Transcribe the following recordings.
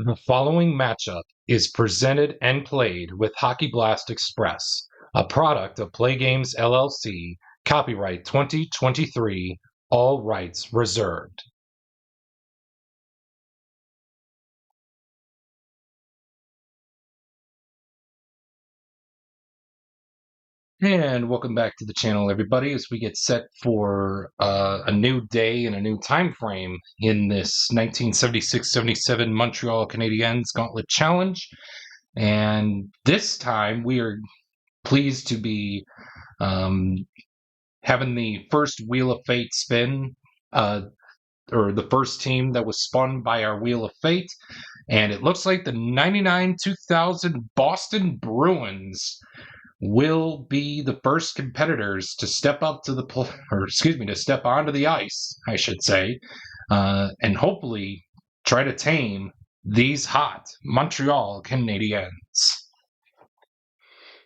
The following matchup is presented and played with Hockey Blast Express, a product of PLAAY Games LLC, copyright 2023, all rights reserved. And welcome back to the channel, everybody, as we get set for a new day and a new time frame in this 1976-77 Montreal Canadiens Gauntlet Challenge. And this time we are pleased to be having the first Wheel of Fate spin, or the first team that was spun by our Wheel of Fate. And it looks like the 99-2000 Boston Bruins will be the first competitors to step up to to step onto the ice, I should say, and hopefully try to tame these hot Montreal Canadiens.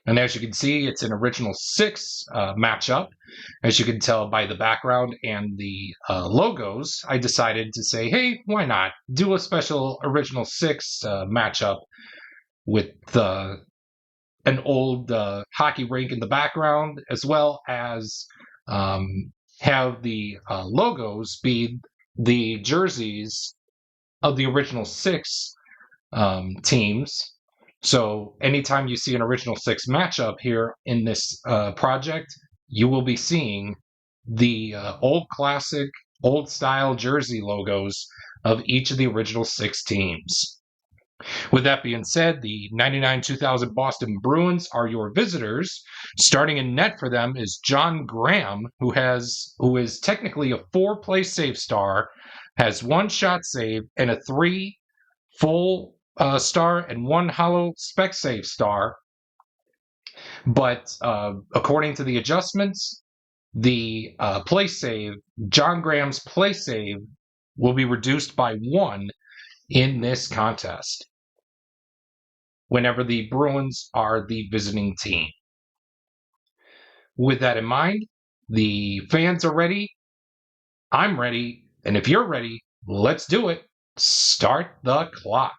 And as you can see, it's an original six matchup. As you can tell by the background and the logos, I decided to say, hey, why not do a special original six matchup with an old hockey rink in the background, as well as have the logos be the jerseys of the original six teams. So anytime you see an original six matchup here in this project, you will be seeing the old classic, old style jersey logos of each of the original six teams. With that being said, the 99-2000 Boston Bruins are your visitors. Starting in net for them is John Graham, who is technically a 4-play save star, has 1 shot save and a 3 full star and 1 hollow spec save star. But according to the adjustments, the play save, John Graham's play save, will be reduced by 1 in this contest whenever the Bruins are the visiting team. With that in mind, the fans are ready, I'm ready, and if you're ready, let's do it. Start the clock.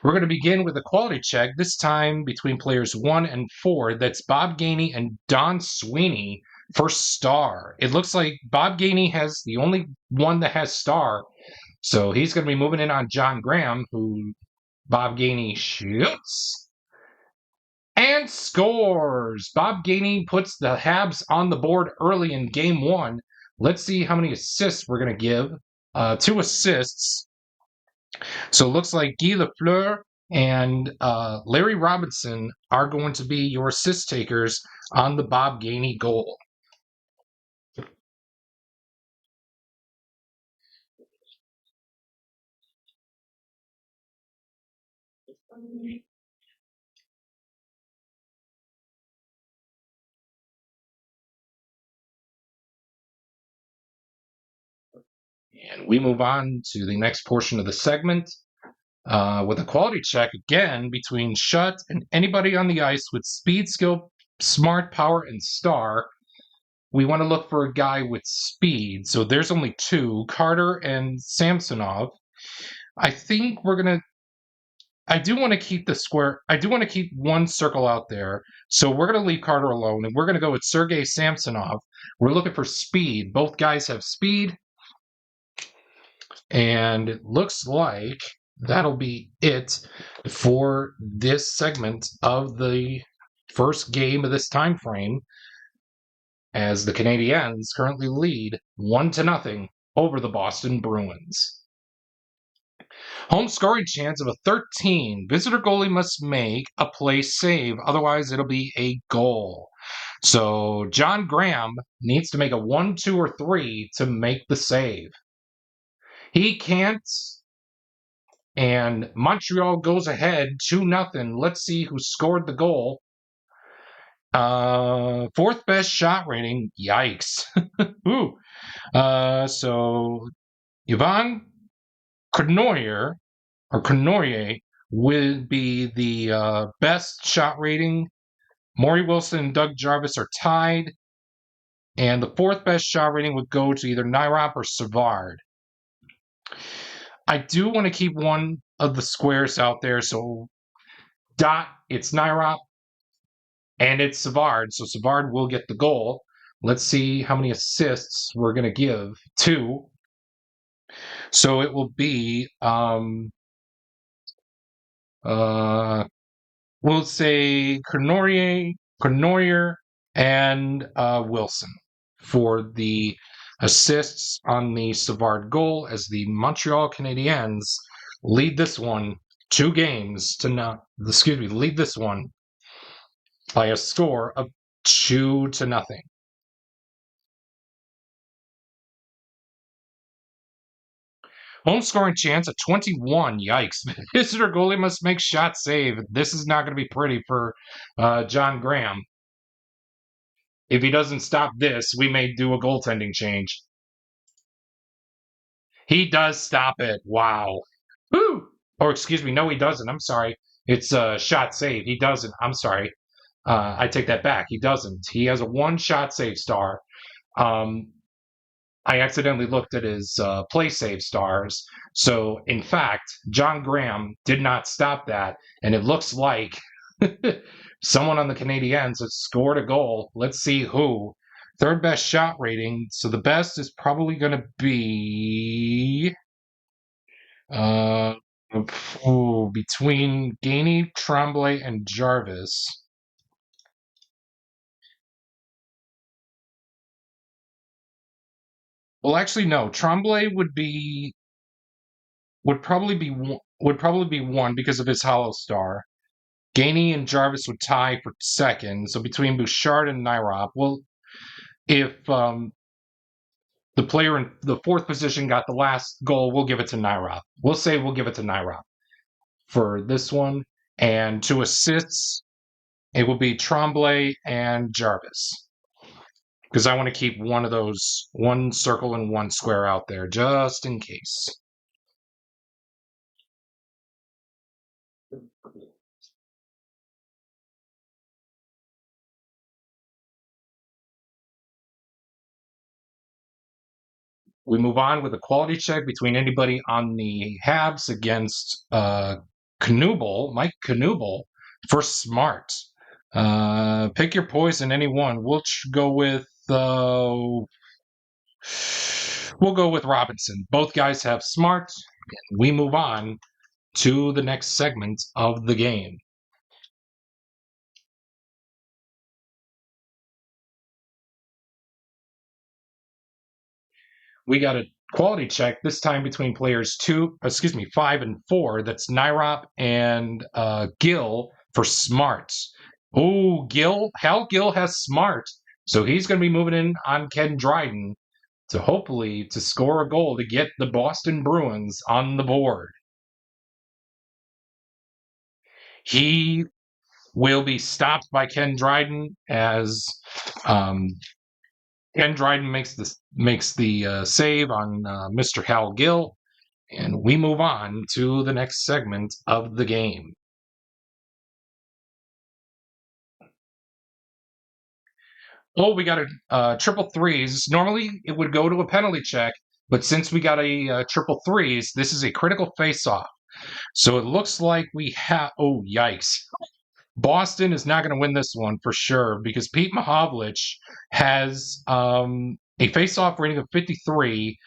We're going to begin with a quality check, this time between players 1 and 4. That's Bob Gainey and Don Sweeney for star. It looks like Bob Gainey has the only one that has star, so he's going to be moving in on John Graham, who Bob Gainey shoots and scores. Bob Gainey puts the Habs on the board early in game 1. Let's see how many assists we're going to give. 2 assists. So it looks like Guy Lafleur and Larry Robinson are going to be your assist takers on the Bob Gainey goal. And we move on to the next portion of the segment with a quality check again between Shutt and anybody on the ice with speed, skill, smart, power, and star. We want to look for a guy with speed. So there's only 2, Carter and Samsonov. I think I do want to keep the square. I do want to keep 1 circle out there. So we're going to leave Carter alone, and we're going to go with Sergei Samsonov. We're looking for speed. Both guys have speed. And it looks like that'll be it for this segment of the first game of this time frame, as the Canadiens currently lead 1-0 over the Boston Bruins. Home scoring chance of a 13. Visitor goalie must make a play save, otherwise it'll be a goal. So John Graham needs to make a 1, 2, or 3 to make the save. He can't, and Montreal goes ahead 2-0. Let's see who scored the goal. 4th best shot rating. Yikes. Ooh. So Yvon Cournoyer would be the best shot rating. Maury Wilson and Doug Jarvis are tied. And the 4th best shot rating would go to either Nyrop or Savard. I do want to keep one of the squares out there. So Dot, it's Nairop, and it's Savard. So Savard will get the goal. Let's see how many assists we're going to give to. So it will be, we'll say Cournoyer, and Wilson for the assists on the Savard goal as the Montreal Canadiens lead this one 2 games to not. Excuse me, lead this one by a score of 2-0. Home scoring chance at 21. Yikes. Visitor goalie must make shot save. This is not going to be pretty for John Graham. If he doesn't stop this, we may do a goaltending change. He does stop it. Wow. Woo! Or excuse me, no, he doesn't. I'm sorry. It's a shot save. He doesn't. I'm sorry. I take that back. He doesn't. He has a 1 shot save star. I accidentally looked at his play save stars. So, in fact, John Graham did not stop that. And it looks like someone on the Canadiens has scored a goal. Let's see who. 3rd best shot rating. So the best is probably going to be between Gainey, Tremblay, and Jarvis. Well, actually, no. Tremblay would probably be 1 because of his hollow star. Gainey and Jarvis would tie for 2nd. So between Bouchard and Nairop. Well, if the player in the 4th position got the last goal, we'll give it to Nairop. We'll say we'll give it to Nairop for this one. And 2 assists, it will be Tremblay and Jarvis. Because I want to keep one of those, 1 circle and 1 square out there, just in case. We move on with a quality check between anybody on the Habs against Mike Knuble for Smart. Pick your poison, any one. We'll go with Robinson. Both guys have Smart. And we move on to the next segment of the game. We got a quality check this time between players 5 and 4. That's Nairop and Gill for Smart. Oh, Hal Gill has Smart, so he's going to be moving in on Ken Dryden to hopefully to score a goal to get the Boston Bruins on the board. He will be stopped by Ken Dryden as Ken Dryden makes the save on Mr. Hal Gill, and we move on to the next segment of the game. Oh, we got a triple threes. Normally, it would go to a penalty check, but since we got a triple threes, this is a critical face-off. So it looks like we have. Oh, yikes! Boston is not going to win this one for sure because Pete Mahovlich has a face-off rating of 53.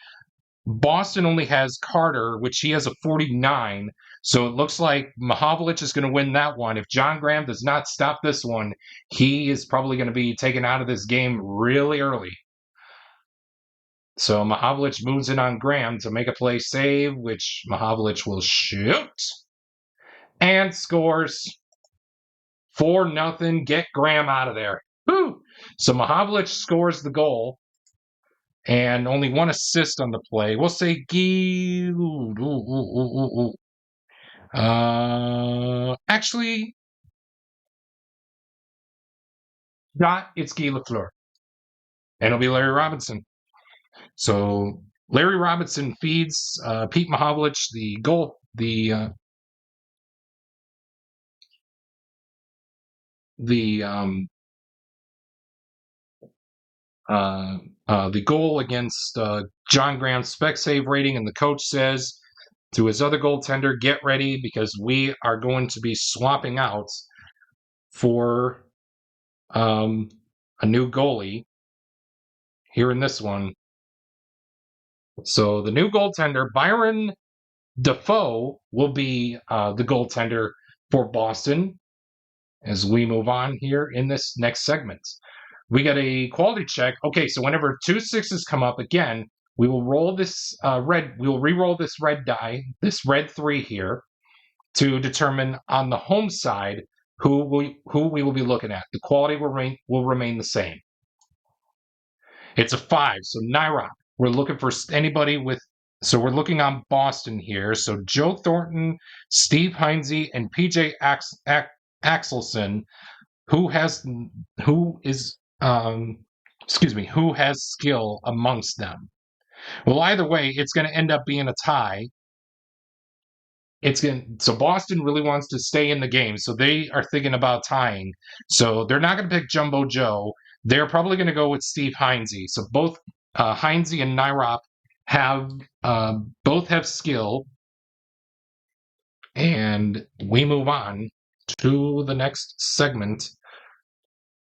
Boston only has Carter, which he has a 49. So it looks like Mahovlich is going to win that one. If John Graham does not stop this one, he is probably going to be taken out of this game really early. So Mahovlich moves in on Graham to make a play save, which Mahovlich will shoot and scores. 4-0. Get Graham out of there. Woo! So Mahovlich scores the goal. And only 1 assist on the play. We'll say actually, it's Guy Lafleur. And it'll be Larry Robinson. So Larry Robinson feeds Pete Mahovlich the goal, the goal against John Graham's spec save rating, and the coach says to his other goaltender. Get ready, because we are going to be swapping out for a new goalie here in this one. So the new goaltender, Byron Defoe, will be the goaltender for Boston as we move on here in this next segment. We got a quality check. Okay, so whenever 2 6s come up again, we will roll this red. We will re-roll this red die, this red 3 here, to determine on the home side who we will be looking at. The quality will remain the same. It's a 5, so Naira. We're looking for anybody with. So we're looking on Boston here. So Joe Thornton, Steve Heinze, and PJ Axelson, who has skill amongst them. Well, either way, it's going to end up being a tie. So Boston really wants to stay in the game, so they are thinking about tying. So they're not going to pick Jumbo Joe. They're probably going to go with Steve Heinze. So both Heinze and Nairop both have skill, and we move on to the next segment.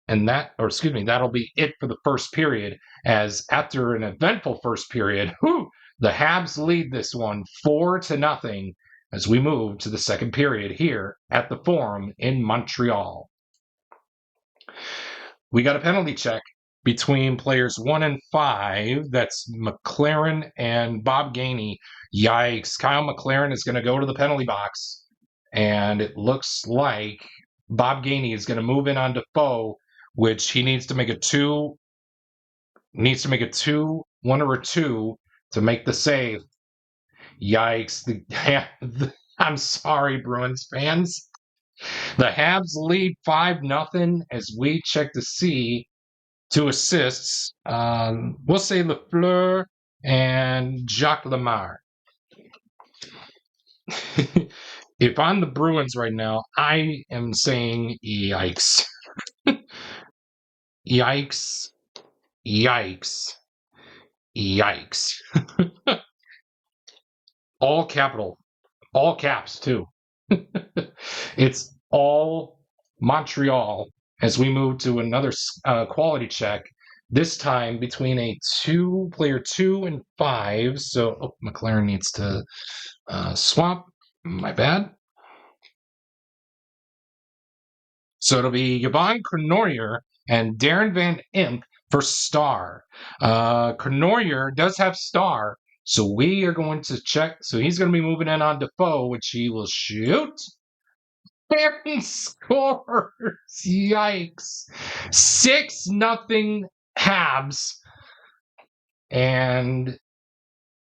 And that'll be it for the first period, as after an eventful first period, the Habs lead this one 4-0 as we move to the second period here at the Forum in Montreal. We got a penalty check between players 1 and 5. That's McLaren and Bob Gainey. Yikes. Kyle McLaren is going to go to the penalty box, and it looks like Bob Gainey is going to move in on Defoe, which he needs to make a 2, 1 or a 2 to make the save. Yikes. I'm sorry, Bruins fans. The Habs lead 5-0 as we check to see 2 assists. We'll say Lafleur and Jacques Lemar. If I'm the Bruins right now, I am saying yikes. Yikes. Yikes. Yikes. All capital. All caps, too. It's all Montreal as we move to another quality check, this time between a player 2 and 5. So, McLaren needs to swap. My bad. So it'll be Yvonne Cournoyer and Darren Van Imp for Star. Cournoyer does have Star, so we are going to check. So he's going to be moving in on Defoe, which he will shoot. And scores. Yikes. 6-0 Habs. And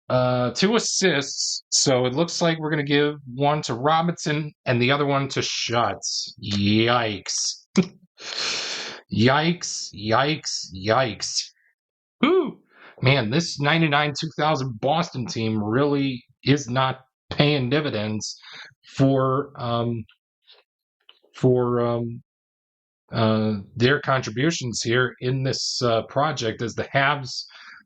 2 assists. So it looks like we're going to give one to Robinson and the other one to Schutz. Yikes. Yikes. Yikes. Yikes. Whew. Man, this 99-2000 Boston team really is not paying dividends for their contributions here in this project, as the Habs,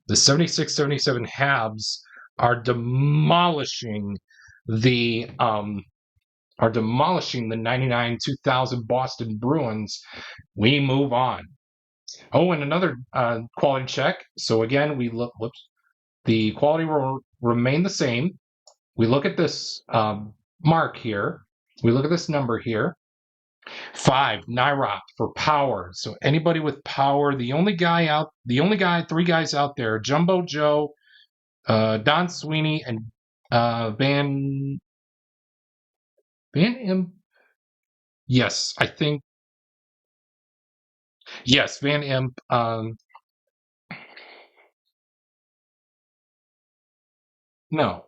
the 76-77 Habs, are demolishing the 99-2000 Boston Bruins. We move on. Oh, and another quality check. So again, we look. The quality will remain the same. We look at this mark here. We look at this number here. 5, Nairop for power. So anybody with power, three guys out there: Jumbo Joe, Don Sweeney, and Van Imp. Yes, I think. Yes, Van Imp. No.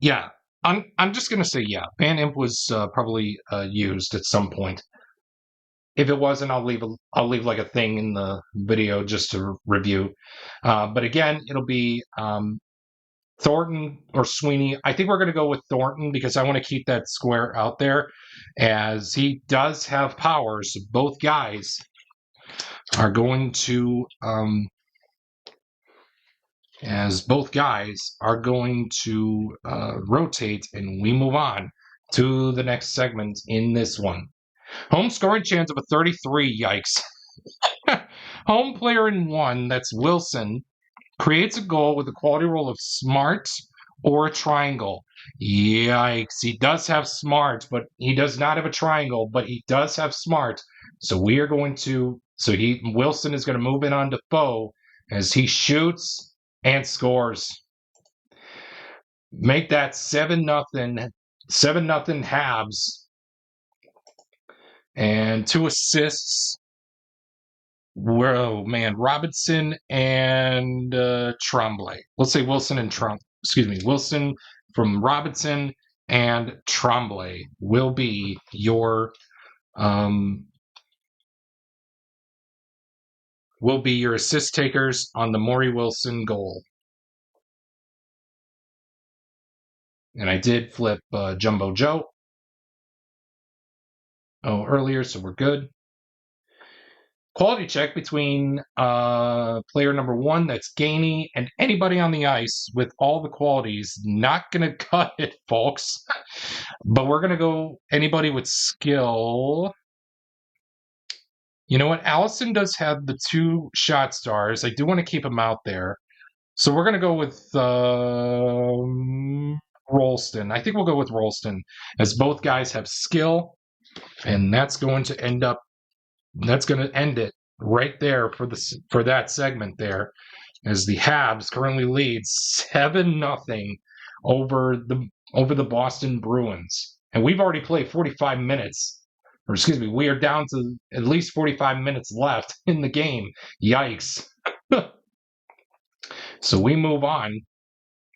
Yeah, I'm just gonna say yeah. Van Imp was probably used at some point. If it wasn't, I'll leave like a thing in the video just to review. But again, it'll be Thornton or Sweeney. I think we're going to go with Thornton because I want to keep that square out there, as he does have powers. So both guys are going to as both guys are going to rotate, and we move on to the next segment in this one. Home scoring chance of a 33. Yikes. Home player in 1, that's Wilson, creates a goal with a quality roll of smart or a triangle. Yikes. He does have smart, but he does not have a triangle, but he does have smart. So we are going to, Wilson is going to move in on Defoe as he shoots and scores. Make that 7-0, 7-0 Habs. And 2 assists. Oh man, Robinson and Tremblay. Let's say Wilson and Wilson from Robinson and Tremblay will be your assist takers on the Maury Wilson goal. And I did flip Jumbo Joe earlier, so we're good. Quality check between player number 1, that's Gainey, and anybody on the ice with all the qualities. Not going to cut it, folks. But we're going to go anybody with skill. You know what? Allison does have the 2 shot stars. I do want to keep him out there. So we're going to go with Rolston. I think we'll go with Rolston, as both guys have skill. And that's going to end it right there for that segment there, as the Habs currently lead 7-0 over the Boston Bruins. And we've already played 45 minutes. Or excuse me, we are down to at least 45 minutes left in the game. Yikes. So we move on.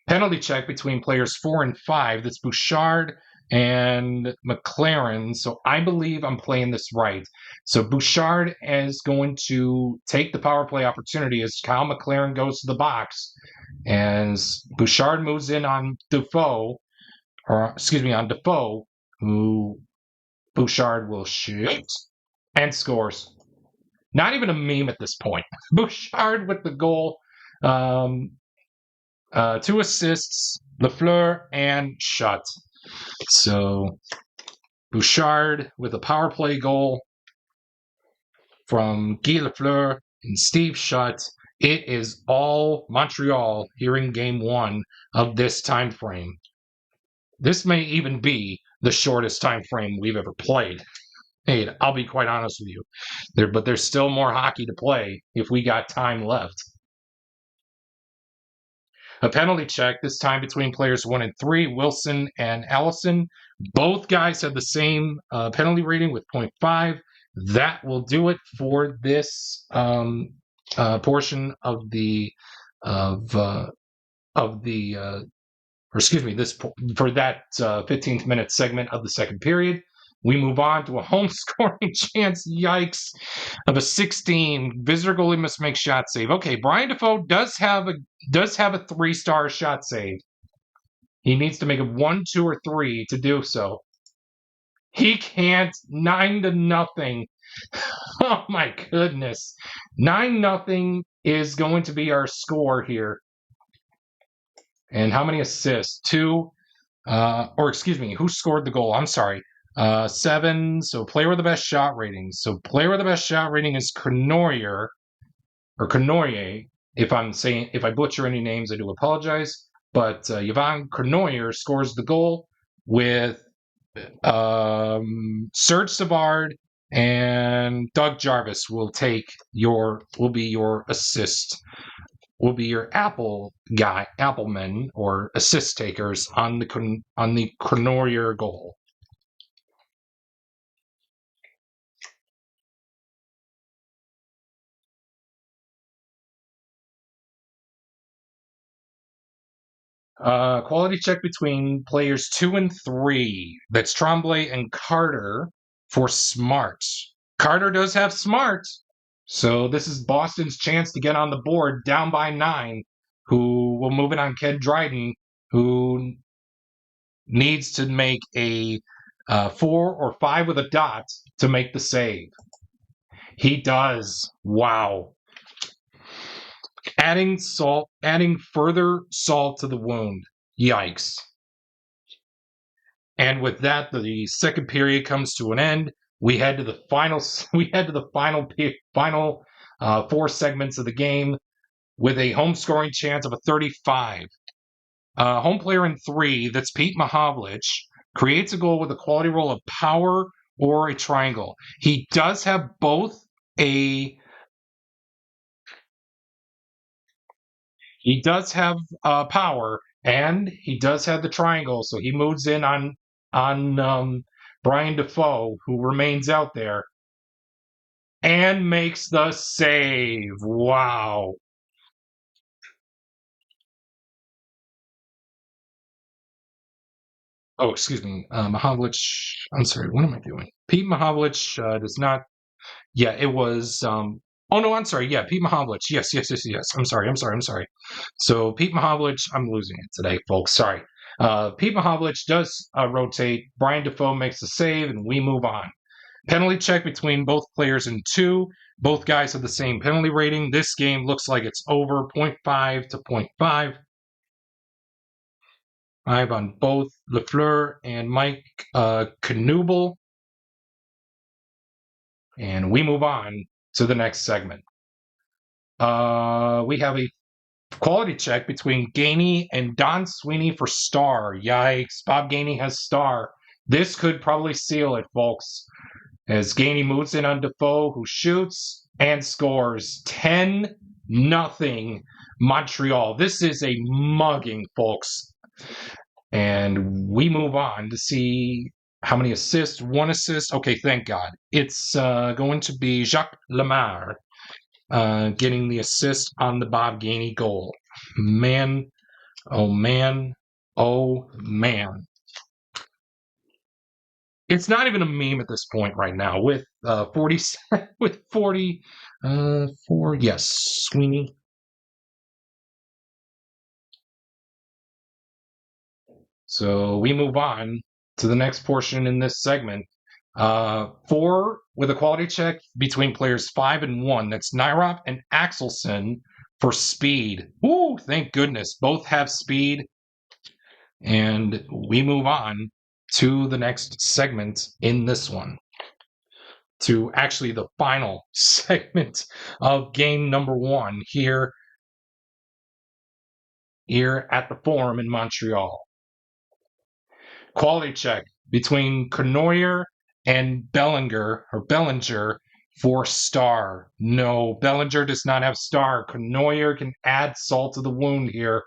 Penalty check between players 4 and 5. That's Bouchard and McLaren. So I believe I'm playing this right. So Bouchard is going to take the power play opportunity as Kyle McLaren goes to the box. And Bouchard moves in on Defoe, who Bouchard will shoot and scores. Not even a meme at this point. Bouchard with the goal. 2 assists, Lafleur and Schutt. So Bouchard with a power play goal from Guy Lafleur and Steve Schutt. It is all Montreal here in Game 1 of this time frame. This may even be the shortest time frame we've ever played. Hey, I'll be quite honest with you. But there's still more hockey to play if we got time left. A penalty check, this time between players 1 and 3, Wilson and Allison. Both guys have the same penalty rating with 0.5. That will do it for this portion of the for that 15th minute segment of the second period. We move on to a home scoring chance, yikes, of a 16. Visitor goalie must make shot save. Okay, Brian Defoe does have a 3-star shot save. He needs to make a 1, 2, or 3 to do so. He can't. 9-0. Oh my goodness. 9-0 is going to be our score here. And how many assists? 2. Who scored the goal? I'm sorry. 7. So player with the best shot rating. So player with the best shot rating is Cournoyer. If I butcher any names, I do apologize. But Yvon Cournoyer scores the goal with Serge Savard and Doug Jarvis will be your assist. Will be your Applemen or assist takers on the Cournoyer goal. Quality check between players 2 and 3. That's Tremblay and Carter for smart. Carter does have smart. So this is Boston's chance to get on the board down by 9, who will move it on Ken Dryden, who needs to make a 4 or 5 with a dot to make the save. He does. Wow. adding further salt to the wound. Yikes. And with that, the second period comes to an end. We head to the final 4 segments of the game with a home scoring chance of a 35. Home player in 3, that's Pete Mahovlich, creates a goal with a quality roll of power or a triangle. He does have both he does have power, and he does have the triangle, so he moves in on Brian Defoe, who remains out there, and makes the save. Wow. Oh, excuse me. Mahovlich. I'm sorry. What am I doing? Pete Mahovlich does not. Yeah, it was. Oh no, I'm sorry. Yeah, Pete Mahovlich. Yes. I'm sorry. So Pete Mahovlich. I'm losing it today, folks. Sorry. Pete Mahovlich does rotate. Brian Defoe makes the save, and we move on. Penalty check between both players in 2. Both guys have the same penalty rating. This game looks like it's over 0.5 to 0.5. 5 on both Lafleur and Mike Knuble. And we move on to the next segment. We have a quality check between Gainey and Don Sweeney for star. Yikes. Bob Gainey has star. This could probably seal it, folks, as Gainey moves in on Defoe, who shoots and scores 10-0 Montreal. This is a mugging, folks. And we move on to see how many assists. 1 assist. Okay, thank God. It's going to be Jacques Lemar getting the assist on the Bob Gainey goal. Man, oh man, oh man. It's not even a meme at this point right now with 44, yes, Sweeney. So we move on to the next portion in this segment. 4 with a quality check between players 5 and 1. That's Nyrop and Axelson for speed. Ooh, thank goodness. Both have speed. And we move on to the next segment in this one. To actually the final segment of game number 1 here at the Forum in Montreal. Quality check between Cournoyer and Bellinger for star. No, Bellinger does not have star. Cournoyer can add salt to the wound here.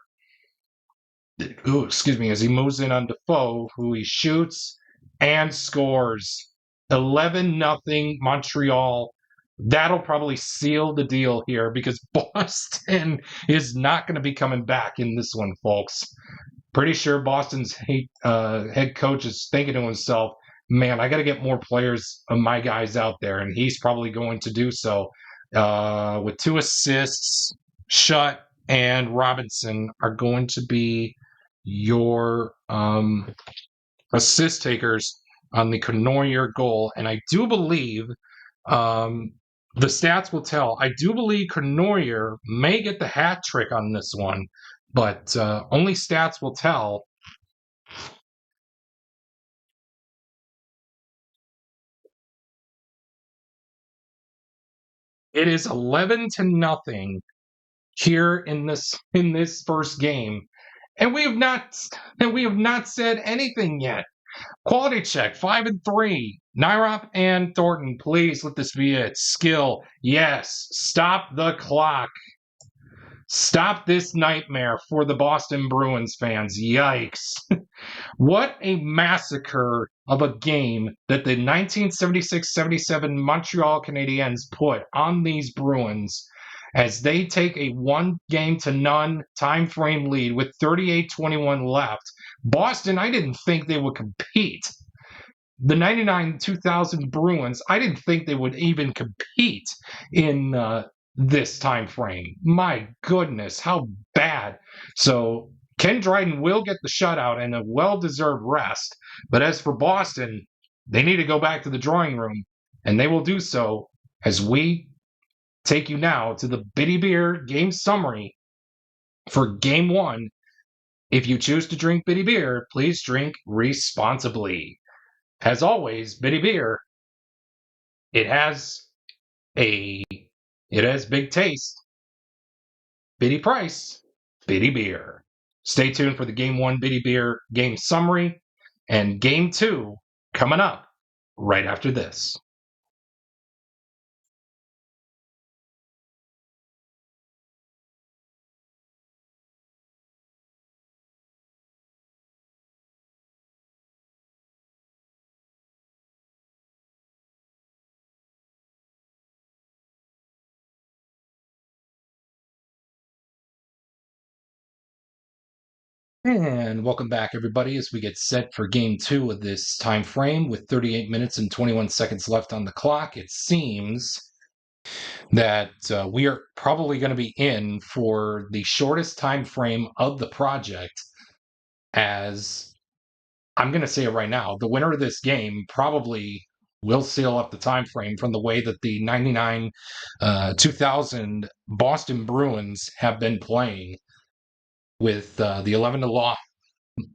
Ooh, excuse me, as he moves in on Defoe, who he shoots and scores. 11-0 Montreal. That'll probably seal the deal here because Boston is not going to be coming back in this one, folks. Pretty sure Boston's head coach is thinking to himself, man, I got to get more players of my guys out there, and he's probably going to do so. With 2 assists, Schutt and Robinson are going to be your assist takers on the Cournoyer goal, and I do believe the stats will tell. I do believe Cournoyer may get the hat trick on this one, but only stats will tell. It is 11-0 here in this first game, and we have not said anything yet. Quality check 5 and 3. Nyrop and Thornton, please let this be it. Skill, yes. Stop the clock. Stop this nightmare for the Boston Bruins fans. Yikes. What a massacre of a game that the 1976-77 Montreal Canadiens put on these Bruins as they take a 1-0 time frame lead with 38-21 left. Boston, I didn't think they would compete. The 99-2000 Bruins, I didn't think they would even compete in this time frame. My goodness, how bad. So Ken Dryden will get the shutout and a well-deserved rest. But as for Boston, they need to go back to the drawing room, and they will do so as we take you now to the Bitty Beer game summary for Game 1. If you choose to drink Bitty Beer, please drink responsibly. As always, Bitty Beer, it has big taste, bitty price, Bitty Beer. Stay tuned for the Game 1 Bitty Beer game summary and Game 2 coming up right after this. And welcome back, everybody, as we get set for Game 2 of this time frame with 38 minutes and 21 seconds left on the clock. It seems that we are probably going to be in for the shortest time frame of the project, as I'm going to say it right now, the winner of this game probably will seal up the time frame from the way that the 99 2000 Boston Bruins have been playing with the 11 to loss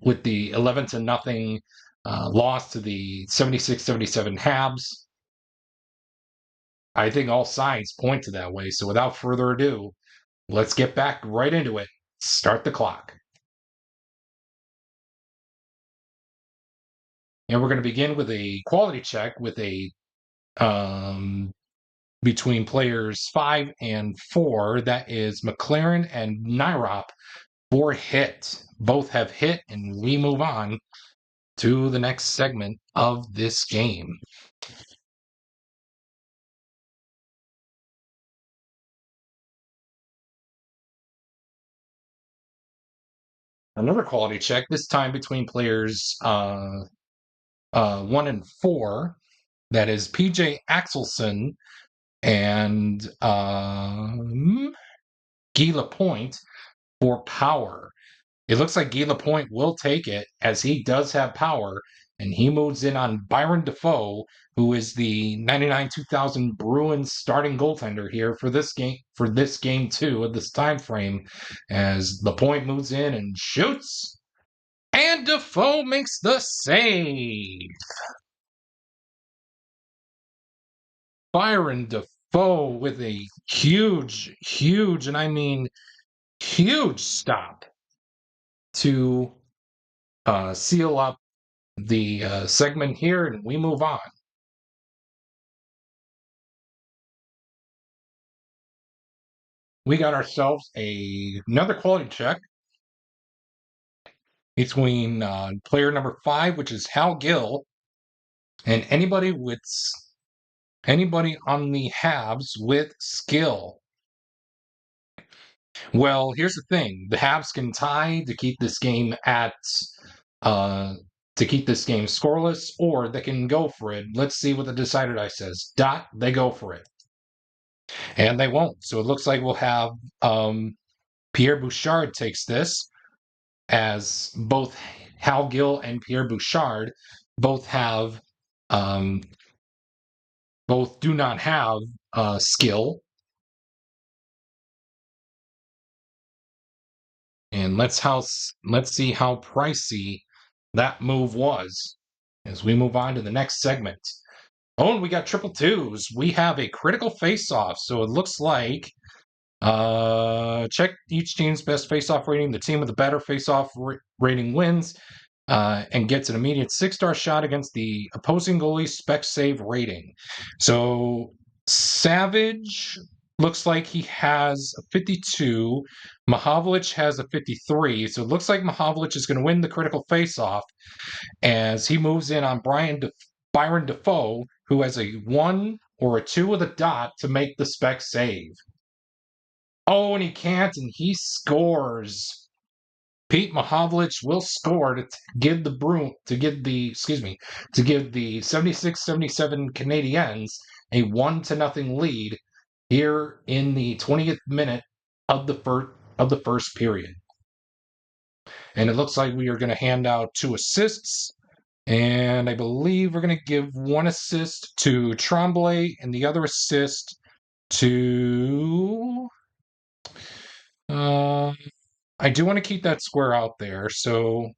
with the 11 to nothing loss to the 76-77 Habs. I think all signs point to that way. So without further ado, let's get back right into it. Start the clock. And we're going to begin with a quality check with a between players 5 and 4. That is McLaren and Nyrop for hit. Both have hit, and we move on to the next segment of this game. Another quality check, this time between players 1 and 4. That is PJ Axelson and Guy Lapointe for power. It looks like Guy Lapointe will take it, as he does have power, and he moves in on Byron Defoe, who is the 99-2000 Bruins starting goaltender here for this game 2 of this time frame, as Lapointe moves in and shoots, and Defoe makes the save. Byron Defoe with a huge, and I mean huge stop to seal up the segment here, and we move on. We got ourselves another quality check between player number 5, which is Hal Gill, and anybody on the Habs with skill. Well, here's the thing: the Habs can tie to keep this game scoreless, or they can go for it. Let's see what the decider die says. They go for it, and they won't. So it looks like we'll have Pierre Bouchard takes this, as both Hal Gill and Pierre Bouchard both do not have skill. And let's see how pricey that move was as we move on to the next segment. Oh, and we got triple twos. We have a critical face-off. So it looks like check each team's best face-off rating. The team with the better face-off rating wins and gets an immediate 6-star shot against the opposing goalie's spec save rating. So Savage looks like he has a 52. Mahovlich has a 53. So it looks like Mahovlich is going to win the critical face-off as he moves in on Byron Defoe, who has a 1 or a 2 with a dot to make the spec save. Oh, and he can't, and he scores. Pete Mahovlich will score to give the 76-77 Canadiens a 1-0 lead here in the 20th minute of the first period. And it looks like we are going to hand out 2 assists, and I believe we're going to give 1 assist to Tremblay and the other assist to. I do want to keep that square out there, so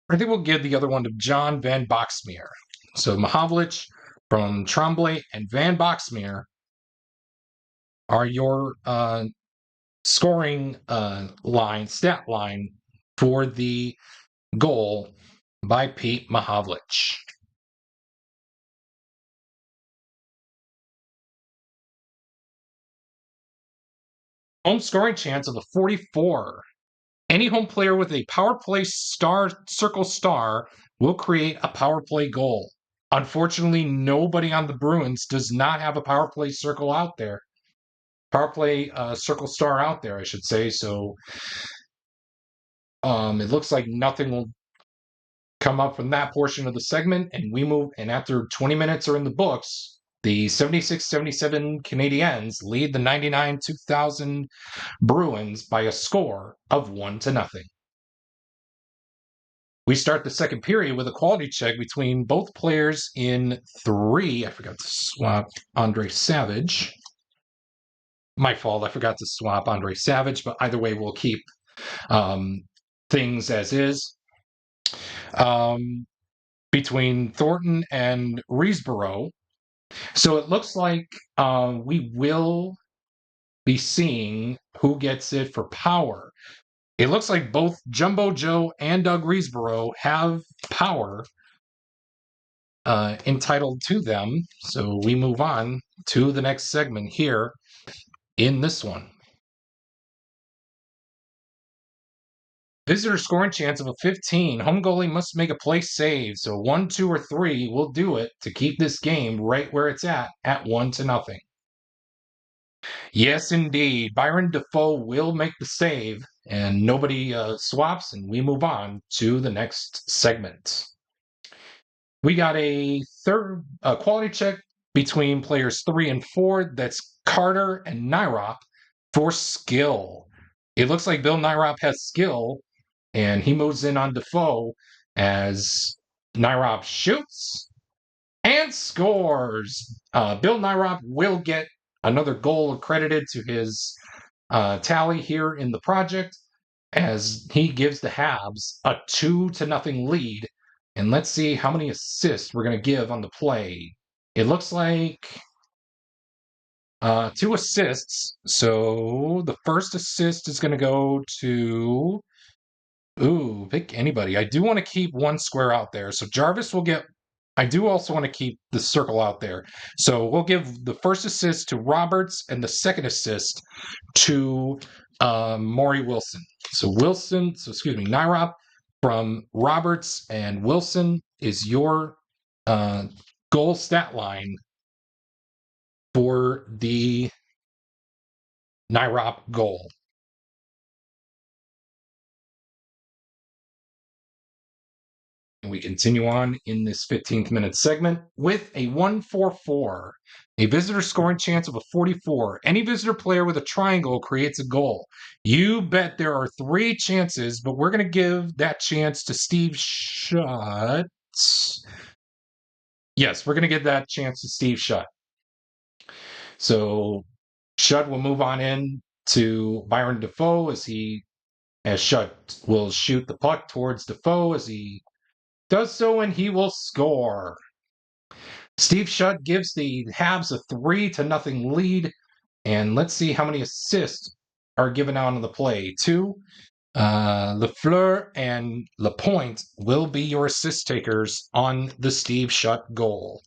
I think we'll give the other one to John Van Boxmeer. So Mahavlich from Tremblay and Van Boxmeer are your scoring stat line for the goal by Pete Mahavlich. Home scoring chance of a 44. Any home player with a power play circle star will create a power play goal. Unfortunately, nobody on the Bruins does not have a power play circle out there. Power play circle star out there, I should say. So it looks like nothing will come up from that portion of the segment, and we move. And after 20 minutes are in the books, the 76-77 Canadiens lead the 99-2000 Bruins by a score of 1-0. We start the second period with a quality check between both players in 3. I forgot to swap Andre Savage. My fault. I forgot to swap Andre Savage, but either way, we'll keep things as is. Between Thornton and Reesborough. So it looks like we will be seeing who gets it for power. It looks like both Jumbo Joe and Doug Reesborough have power entitled to them. So we move on to the next segment here in this one. Visitor scoring chance of a 15. Home goalie must make a play save. So 1, 2, or 3 will do it to keep this game right where it's at 1-0. Yes, indeed. Byron Defoe will make the save, and nobody swaps, and we move on to the next segment. We got a third quality check between players 3 and 4. That's Carter and Nyrop for skill. It looks like Bill Nyrop has skill, and he moves in on Defoe as Nyrop shoots and scores. Bill Nyrop will get another goal accredited to his tally here in the project as he gives the Habs a 2-0 lead. And let's see how many assists we're going to give on the play. It looks like 2 assists. So the first assist is going to go to... Ooh, pick anybody. I do want to keep one square out there. So Jarvis will get... I do also want to keep the circle out there. So we'll give the first assist to Roberts and the second assist to Maury Wilson. So Nyrop from Roberts and Wilson is your goal stat line for the Nyrop goal. And we continue on in this 15th minute segment with a 1-4-4. A visitor scoring chance of a 44. Any visitor player with a triangle creates a goal. You bet there are 3 chances, but we're going to give that chance to Steve Shutt. Yes, we're going to give that chance to Steve Shutt. So Shutt will move on in to Byron Defoe as Shutt will shoot the puck towards Defoe as he does so, and he will score. Steve Shutt gives the Habs a 3-0 lead, and let's see how many assists are given out on the play. 2. Lafleur and Lapointe will be your assist takers on the Steve Shutt goal.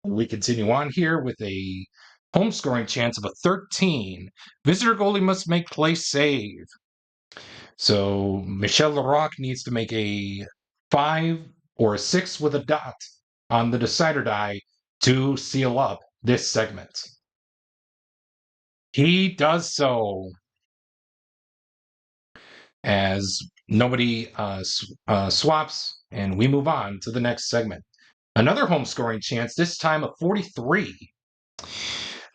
We continue on here with a home scoring chance of a 13. Visitor goalie must make play save. So Michel Larocque needs to make a 5 or a 6 with a dot on the decider die to seal up this segment. He does so. as nobody swaps, and we move on to the next segment. Another home scoring chance, this time of 43.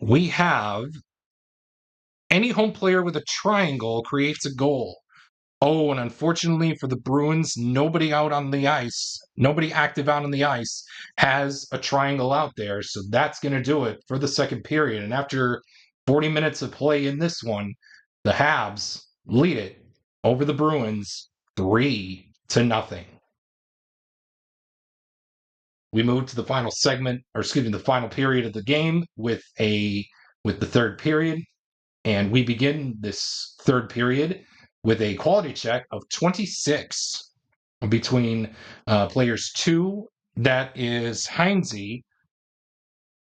We have any home player with a triangle creates a goal. Oh, and unfortunately for the Bruins, nobody active out on the ice has a triangle out there. So that's going to do it for the second period. And after 40 minutes of play in this one, the Habs lead it over the Bruins 3-0. We move to the final segment, or excuse me, the final period of the game with the third period. And we begin this third period with a quality check of 26 between players 2, that is Heinze,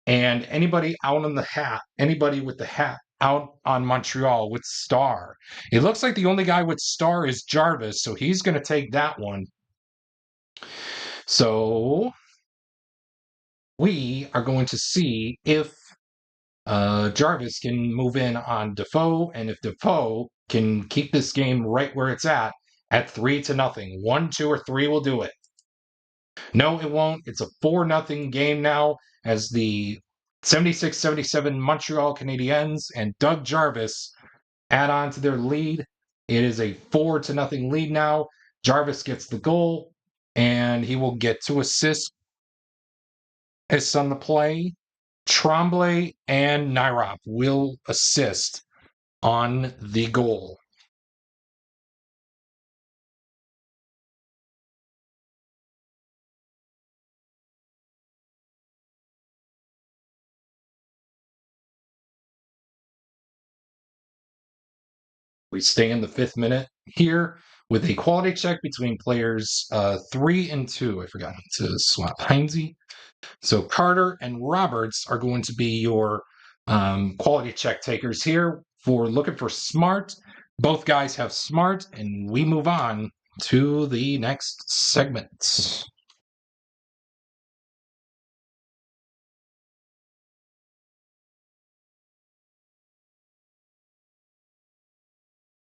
and anybody with the hat out on Montreal with Star. It looks like the only guy with Star is Jarvis, so he's going to take that one. So we are going to see if Jarvis can move in on Defoe, and if Defoe can keep this game right where it's at 3-0. 1, 2, or 3 will do it. No, it won't. It's a 4-0 game now as the 76-77 Montreal Canadiens and Doug Jarvis add on to their lead. It is a 4-0 lead now. Jarvis gets the goal, and he will get 2 assists on the play. Tremblay and Nyrop will assist on the goal. We stay in the 5th minute here with a quality check between players 3 and 2. I forgot to swap Heinze. So Carter and Roberts are going to be your quality check takers here for looking for smart. Both guys have smart, and we move on to the next segment.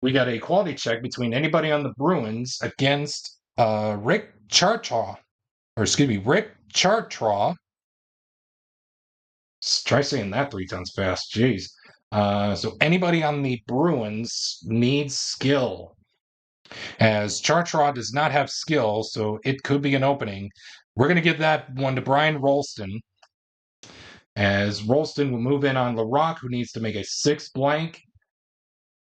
We got a quality check between anybody on the Bruins against Rick Chartraw. Try saying that 3 times fast. Jeez. So anybody on the Bruins needs skill. As Chartraw does not have skill, so it could be an opening. We're going to give that one to Brian Rolston. As Rolston will move in on Larocque, who needs to make a 6 blank.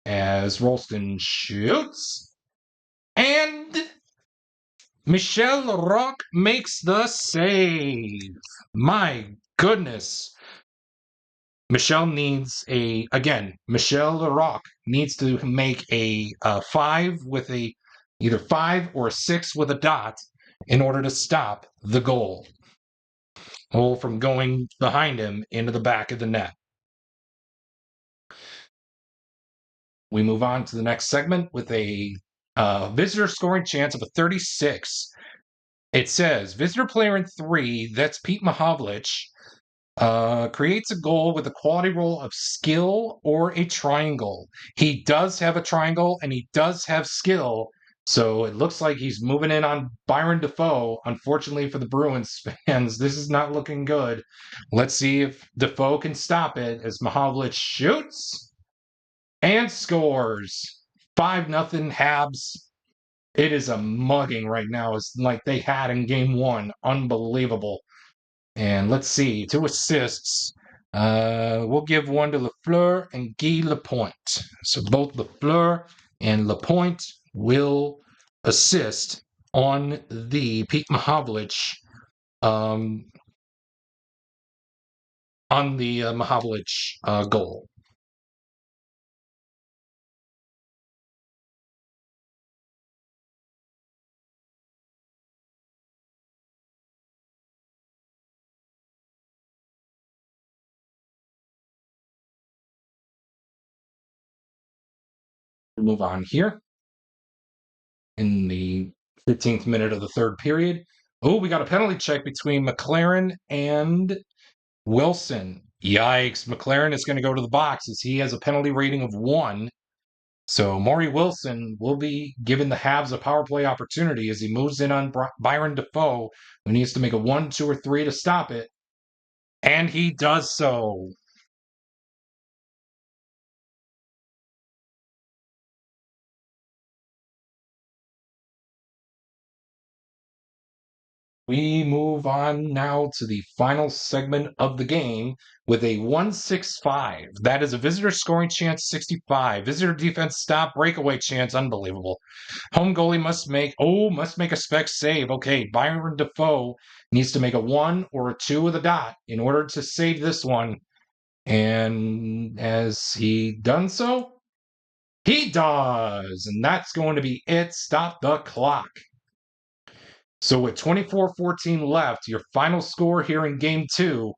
As Rolston shoots. And Michel Larocque makes the save. My goodness. Michel Larocque needs to make a 5 with either 5 or a 6 with a dot in order to stop the goal from going behind him into the back of the net. We move on to the next segment with a visitor scoring chance of a 36. It says, visitor player in 3, that's Pete Mahovlich, creates a goal with a quality roll of skill or a triangle. He does have a triangle, and he does have skill, so it looks like he's moving in on Byron Defoe. Unfortunately for the Bruins fans, this is not looking good. Let's see if Defoe can stop it as Mahovlich shoots and scores. 5-0 Habs. It is a mugging right now. It's like they had in game 1. Unbelievable. And let's see, 2 assists. We'll give one to Lafleur and Guy Lapointe. So both Lafleur and Lapointe will assist on the Pete Mahovlich on the Mahovlich goal. We'll move on here. In the 15th minute of the third period. Oh, we got a penalty check between McLaren and Wilson. Yikes. McLaren is going to go to the box as he has a penalty rating of 1. So Maury Wilson will be given the Habs a power play opportunity as he moves in on Byron Defoe, who needs to make a 1, 2, or 3 to stop it. And he does so. We move on now to the final segment of the game with a 1-6-5. That is a visitor scoring chance 65. Visitor defense stop, breakaway chance, unbelievable. Home goalie must make a spec save. Okay, Byron Defoe needs to make a 1 or a 2 with a dot in order to save this one. And as he done so, he does. And that's going to be it. Stop the clock. So with 24-14 left, your final score here in game 2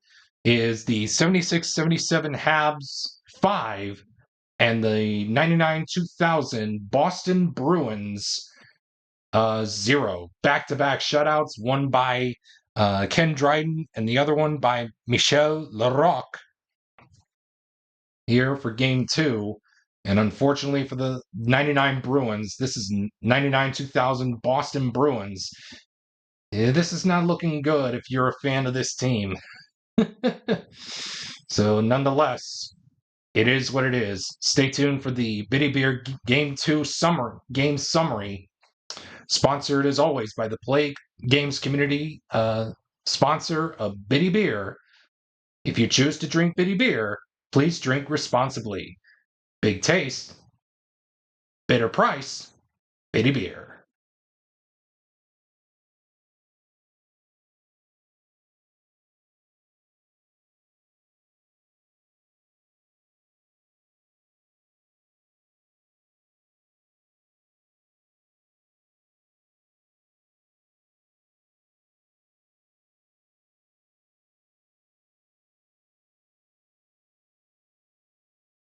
is the 76-77 Habs 5 and the 99-2000 Boston Bruins 0. Back-to-back shutouts, one by Ken Dryden and the other one by Michel Larocque here for game 2. And unfortunately for the 99 Bruins, this is 99-2000 Boston Bruins. This is not looking good if you're a fan of this team. So, nonetheless, it is what it is. Stay tuned for the Biddy Beer Game 2 game summary, sponsored as always by the PLAAY Games community sponsor of Biddy Beer. If you choose to drink Biddy Beer, please drink responsibly. Big taste, bitter price, Biddy Beer.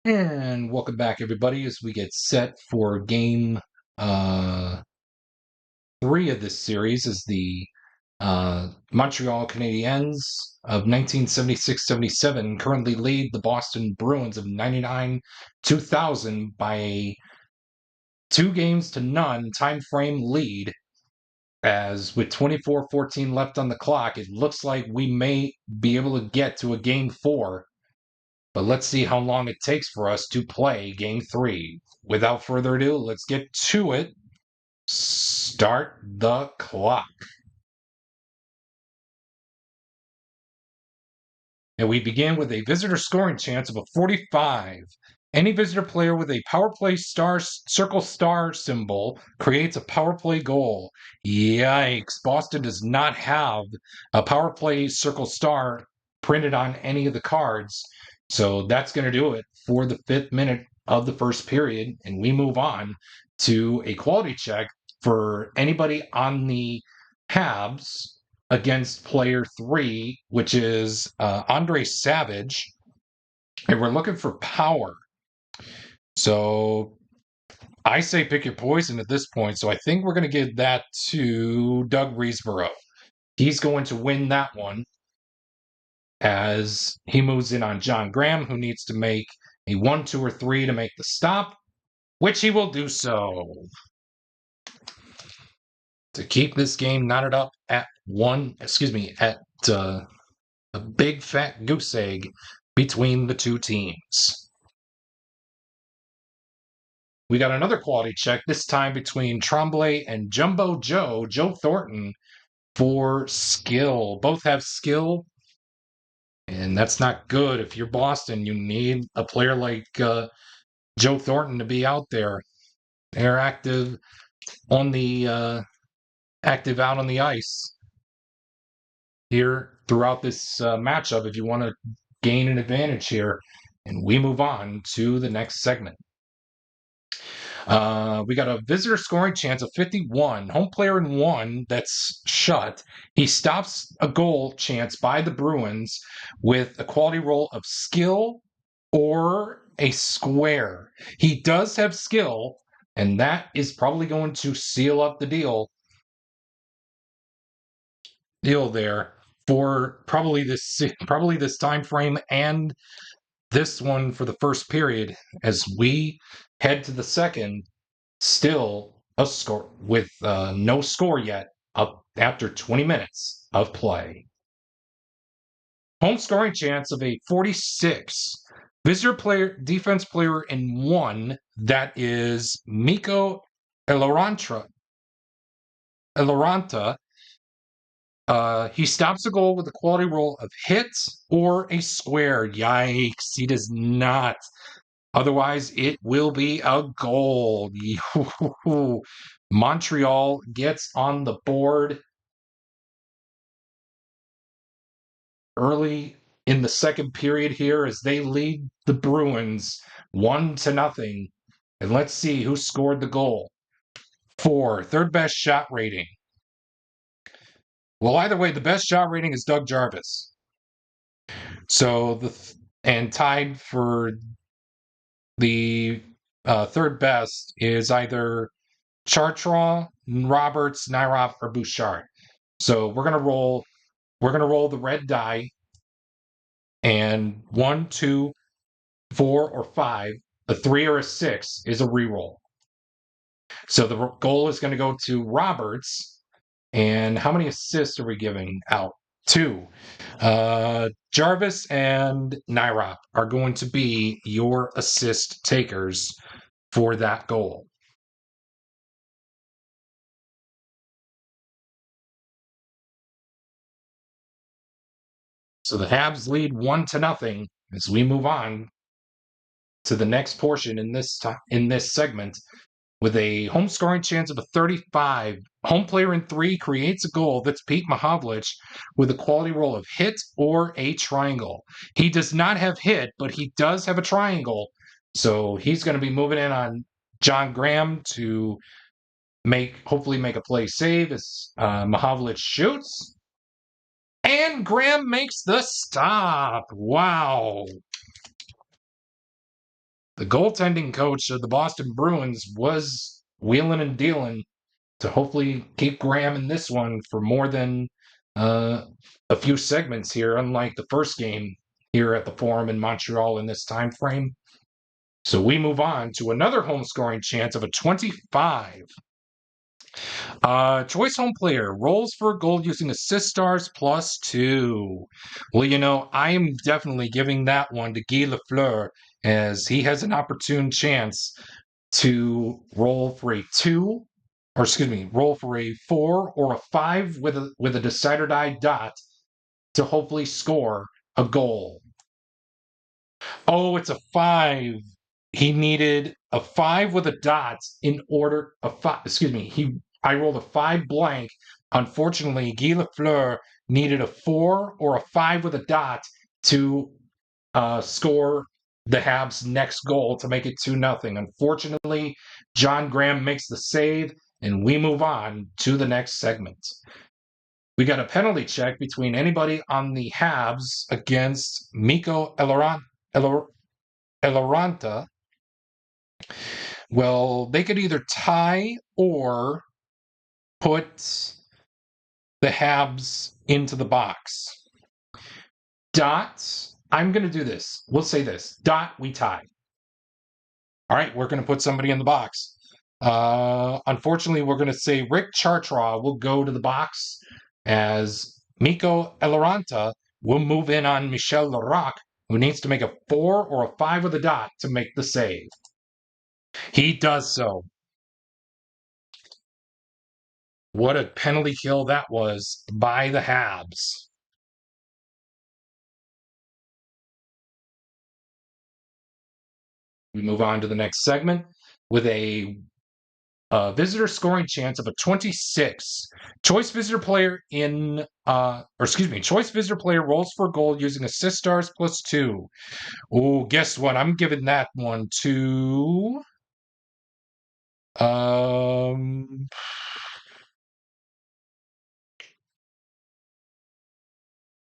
And welcome back, everybody, as we get set for game 3 of this series is the Montreal Canadiens of 1976-77 currently lead the Boston Bruins of 99-2000 by a 2-0 time frame lead. As with 24-14 left on the clock, it looks like we may be able to get to a game 4. But let's see how long it takes for us to play game 3. Without further ado, let's get to it. Start the clock. And we begin with a visitor scoring chance of a 45. Any visitor player with a power play circle star symbol creates a power play goal. Yikes. Boston does not have a power play circle star printed on any of the cards. So that's going to do it for the 5th minute of the first period. And we move on to a quality check for anybody on the Habs against player 3, which is Andre Savage. And we're looking for power. So I say pick your poison at this point. So I think we're going to give that to Doug Riesborough. He's going to win that one as he moves in on John Graham, who needs to make a 1, 2, or 3 to make the stop, which he will do so. To keep this game knotted up at a big fat goose egg between the two teams. We got another quality check, this time between Tremblay and Jumbo Joe Thornton, for skill. Both have skill, and that's not good. If you're Boston, you need a player like Joe Thornton to be out there. They're active on the active out on the ice here throughout this matchup if you want to gain an advantage here. And we move on to the next segment. We got a visitor scoring chance of 51. Home player in 1 that's shut. He stops a goal chance by the Bruins with a quality roll of skill or a square. He does have skill, and that is probably going to seal up the deal there for probably this time frame and this one for the first period as we Head to the second, still a score with no score yet up after 20 minutes of play. Home scoring chance of a 46. Visitor player, defense player in one, that is Mikko Eloranta. He stops a goal with a quality roll of hits or a square. Yikes, he does not. Otherwise, it will be a goal. Montreal gets on the board early in the second period here as they lead the Bruins 1-0. And let's see who scored the goal. For third best shot rating. Well, either way, the best shot rating is Doug Jarvis. So and tied for the third best is either Chartraw, Roberts, Nyrop, or Bouchard. So we're gonna roll. We're gonna roll the red die, and 1, 2, 4, or 5, a 3 or a 6 is a reroll. So the goal is going to go to Roberts. And how many assists are we giving out? 2. Jarvis and Nyrop are going to be your assist takers for that goal. So the Habs lead 1-0 as we move on to the next portion in this segment with a home scoring chance of a 35. Home player in 3 creates a goal. That's Pete Mahovlich with a quality roll of hit or a triangle. He does not have hit, but he does have a triangle. So he's going to be moving in on John Graham to hopefully make a play save as Mahovlich shoots. And Graham makes the stop. Wow. The goaltending coach of the Boston Bruins was wheeling and dealing to hopefully keep Graham in this one for more than a few segments here, unlike the first game here at the Forum in Montreal in this time frame. So we move on to another home scoring chance of a 25. Choice home player rolls for a goal using assist stars +2. Well, I am definitely giving that one to Guy Lafleur as he has an opportune chance to roll for a 2, or excuse me, roll for a 4 or a 5 with a decide or die dot to hopefully score a goal. Oh, it's a 5. He needed a 5 with a dot in order a 5. Excuse me. I rolled a 5 blank. Unfortunately, Guy Lafleur needed a 4 or a 5 with a dot to score the Habs' next goal to make it 2-0. Unfortunately, John Graham makes the save, and we move on to the next segment. We got a penalty check between anybody on the Habs against Mikko Eloranta. Well, they could either tie or put the Habs into the box. Dot, I'm going to do this. We'll say this. Dot, we tie. All right, we're going to put somebody in the box. Unfortunately, we're going to say Rick Chartraw will go to the box as Mikko Eloranta will move in on Michel Larocque, who needs to make a 4 or a 5 with a dot to make the save. He does so. What a penalty kill that was by the Habs. We move on to the next segment with a visitor scoring chance of a 26. Choice visitor player choice visitor player rolls for a goal using assist stars +2. Oh, guess what? I'm giving that one to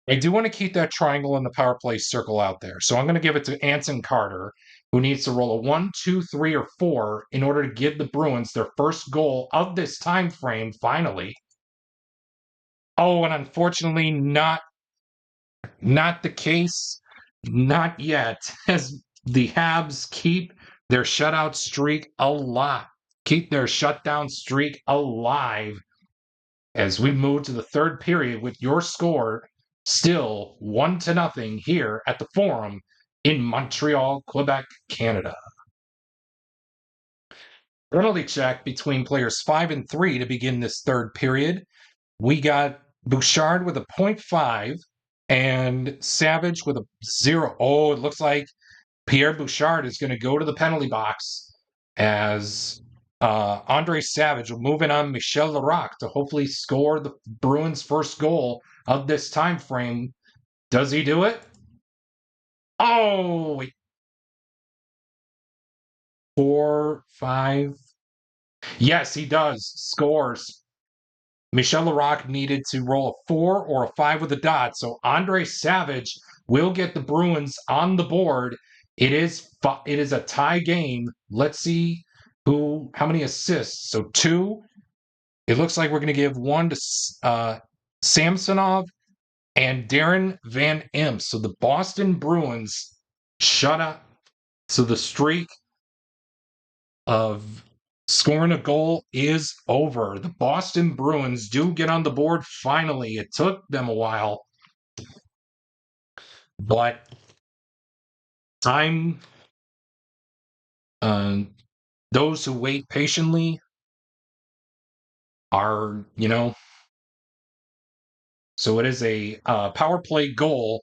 I do want to keep that triangle in the power play circle out there. So I'm going to give it to Anson Carter, who needs to roll a 1, 2, 3, or 4 in order to give the Bruins their first goal of this time frame, finally. Oh, and unfortunately, not the case, not yet, as the Habs keep their shutout streak alive. Keep their shutdown streak alive as we move to the third period with your score still 1-0 here at the Forum in Montreal, Quebec, Canada. Penalty check between players 5 and 3 to begin this third period. We got Bouchard with a 0.5 and Savage with a 0. Oh, it looks like Pierre Bouchard is going to go to the penalty box as Andre Savage will move in on Michel Larocque to hopefully score the Bruins' first goal of this time frame. Does he do it? Oh, 4, 5. Yes, he does. Scores. Michel Larocque needed to roll a 4 or a 5 with a dot, so Andre Savage will get the Bruins on the board. It is a tie game. Let's see how many assists. So 2. It looks like we're going to give 1 to Samsonov and Darren Van Imp. So the Boston Bruins shut up. So the streak of scoring a goal is over. The Boston Bruins do get on the board finally. It took them a while, but time, those who wait patiently are, so it is a power play goal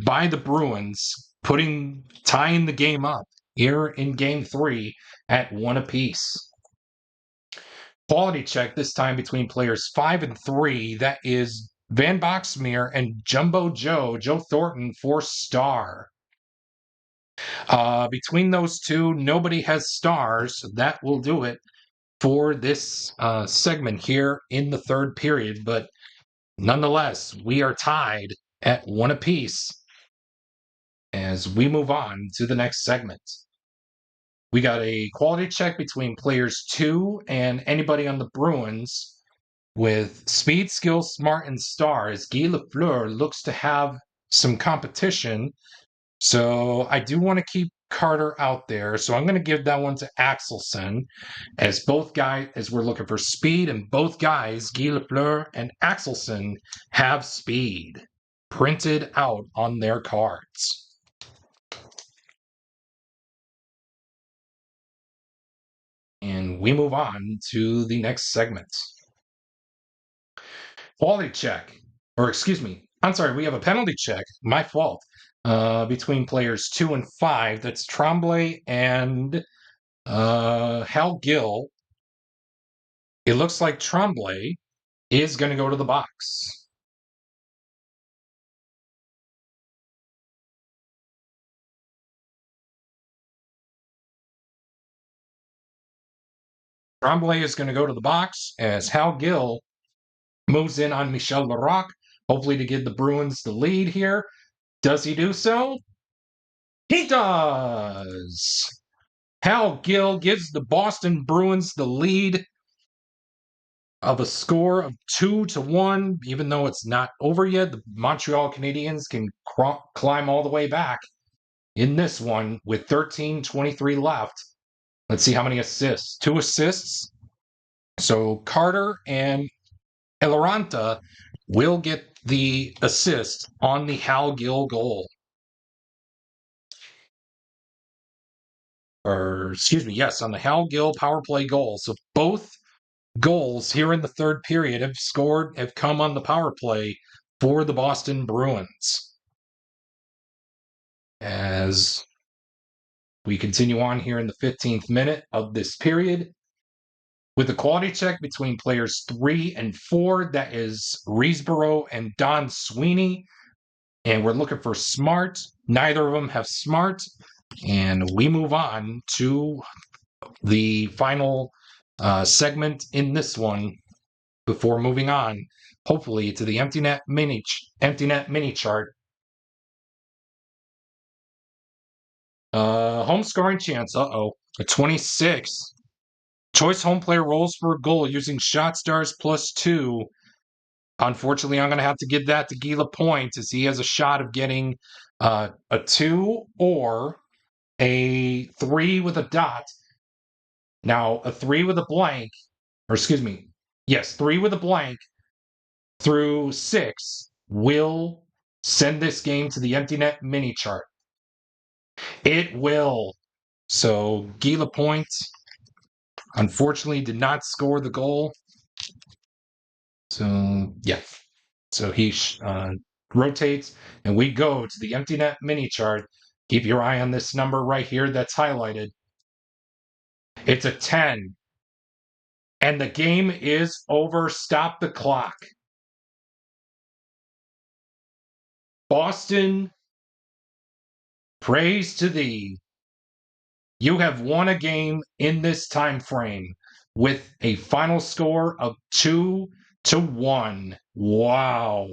by the Bruins, tying the game up here in game 3 at 1 apiece. Quality check this time between players 5 and 3. That is Van Boxmeer and Jumbo Joe Thornton for star. Between those two, nobody has stars. So that will do it for this segment here in the third period. But nonetheless, we are tied at 1 apiece as we move on to the next segment. We got a quality check between players 2 and anybody on the Bruins with speed, skill, smart, and stars. Guy Lafleur looks to have some competition. So I do want to keep Carter out there. So I'm going to give that one to Axelson as we're looking for speed, and both guys, Guy Lafleur and Axelson, have speed printed out on their cards. And we move on to the next segment. Quality check. Or excuse me. I'm sorry, we have a penalty check. My fault. Between players 2 and 5. That's Tremblay and Hal Gill. It looks like Tremblay is going to go to the box. Tremblay is going to go to the box as Hal Gill moves in on Michel Larocque, hopefully to give the Bruins the lead here. Does he do so? He does! Hal Gill gives the Boston Bruins the lead of a score of 2-1, even though it's not over yet. The Montreal Canadiens can climb all the way back in this one with 13:23 left. Let's see how many assists. 2 assists. So Carter and Eloranta will get the assist on the Hal Gill goal. On the Hal Gill power play goal. So both goals here in the third period have come on the power play for the Boston Bruins. As we continue on here in the 15th minute of this period, with a quality check between players 3 and 4, that is Riesborough and Don Sweeney. And we're looking for smart. Neither of them have smart. And we move on to the final segment in this one before moving on, hopefully, to the empty net mini chart. Home scoring chance. A 26. Choice home player rolls for a goal using shot stars +2. Unfortunately, I'm going to have to give that to Guy Lapointe as he has a shot of getting a 2 or a 3 with a dot. Now, a 3 with a blank, or excuse me, yes, 3 with a blank through 6 will send this game to the empty net mini chart. It will. So, Guy Lapointe, unfortunately, did not score the goal. So, yeah. So he rotates, and we go to the empty net mini chart. Keep your eye on this number right here that's highlighted. It's a 10. And the game is over. Stop the clock. Boston, praise to thee. You have won a game in this time frame with a final score of 2-1. Wow.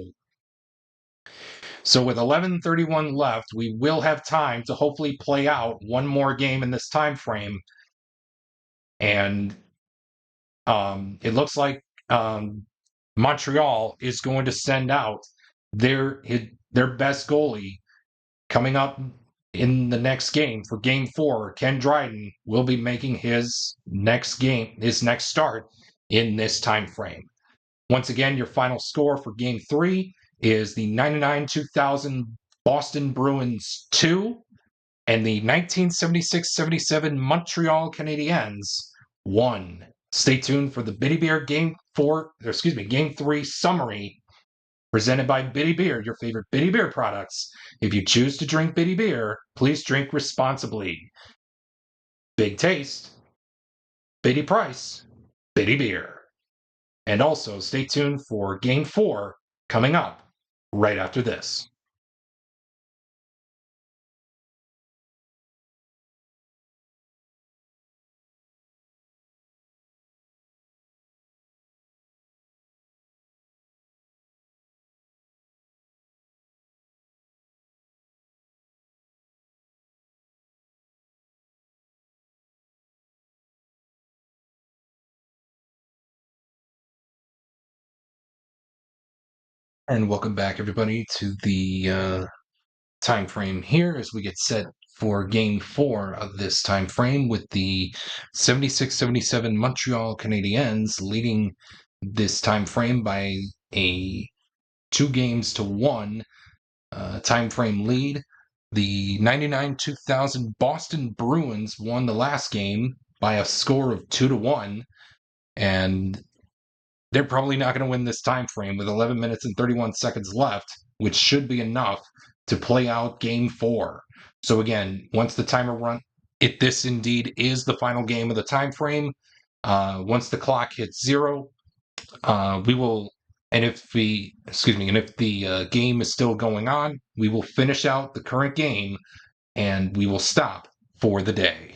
So with 11:31 left, we will have time to hopefully play out one more game in this time frame. And it looks like Montreal is going to send out their best goalie coming up in the next game for Game 4. Ken Dryden will be making his next start in this time frame. Once again, your final score for Game 3 is the 99-2000 Boston Bruins 2 and the 1976-77 Montreal Canadiens 1. Stay tuned for the Bitty Beer Game 3 summary presented by Bitty Beer, your favorite Bitty Beer products. If you choose to drink Bitty Beer, please drink responsibly. Big taste, Bitty price, Bitty Beer. And also stay tuned for Game 4 coming up right after this. And welcome back, everybody, to the time frame here as we get set for Game 4 of this time frame with the 76-77 Montreal Canadiens leading this time frame by a 2-1 time frame lead. The 99-2000 Boston Bruins won the last game by a score of 2-1, and they're probably not going to win this time frame with 11 minutes and 31 seconds left, which should be enough to play out Game 4. So again, once the timer runs, if this indeed is the final game of the time frame, once the clock hits 0, we will, and if the game is still going on, we will finish out the current game and we will stop for the day.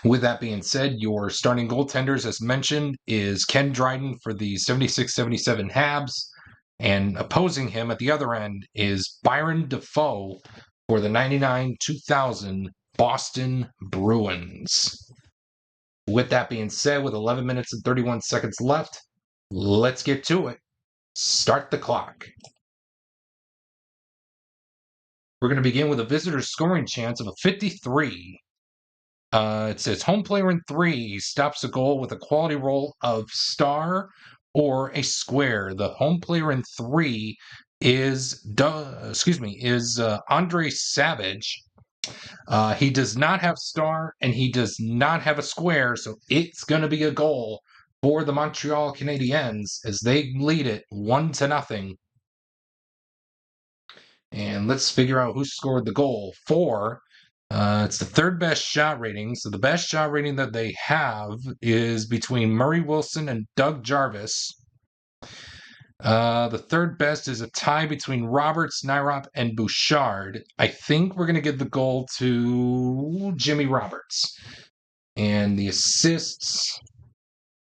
With that being said, your starting goaltenders, as mentioned, is Ken Dryden for the 76-77 Habs, and opposing him at the other end is Byron Defoe for the 99-2000 Boston Bruins. With that being said, with 11 minutes and 31 seconds left, let's get to it. Start the clock. We're going to begin with a visitor's scoring chance of a 53. It says home player in 3 stops a goal with a quality roll of star or a square. The home player in 3 is Andre Savage. He does not have star and he does not have a square, so it's going to be a goal for the Montreal Canadiens as they lead it 1-0. And let's figure out who scored the goal for. It's the third best shot rating. So the best shot rating that they have is between Murray Wilson and Doug Jarvis. The third best is a tie between Roberts, Nyrop, and Bouchard. I think we're going to give the goal to Jimmy Roberts. And the assists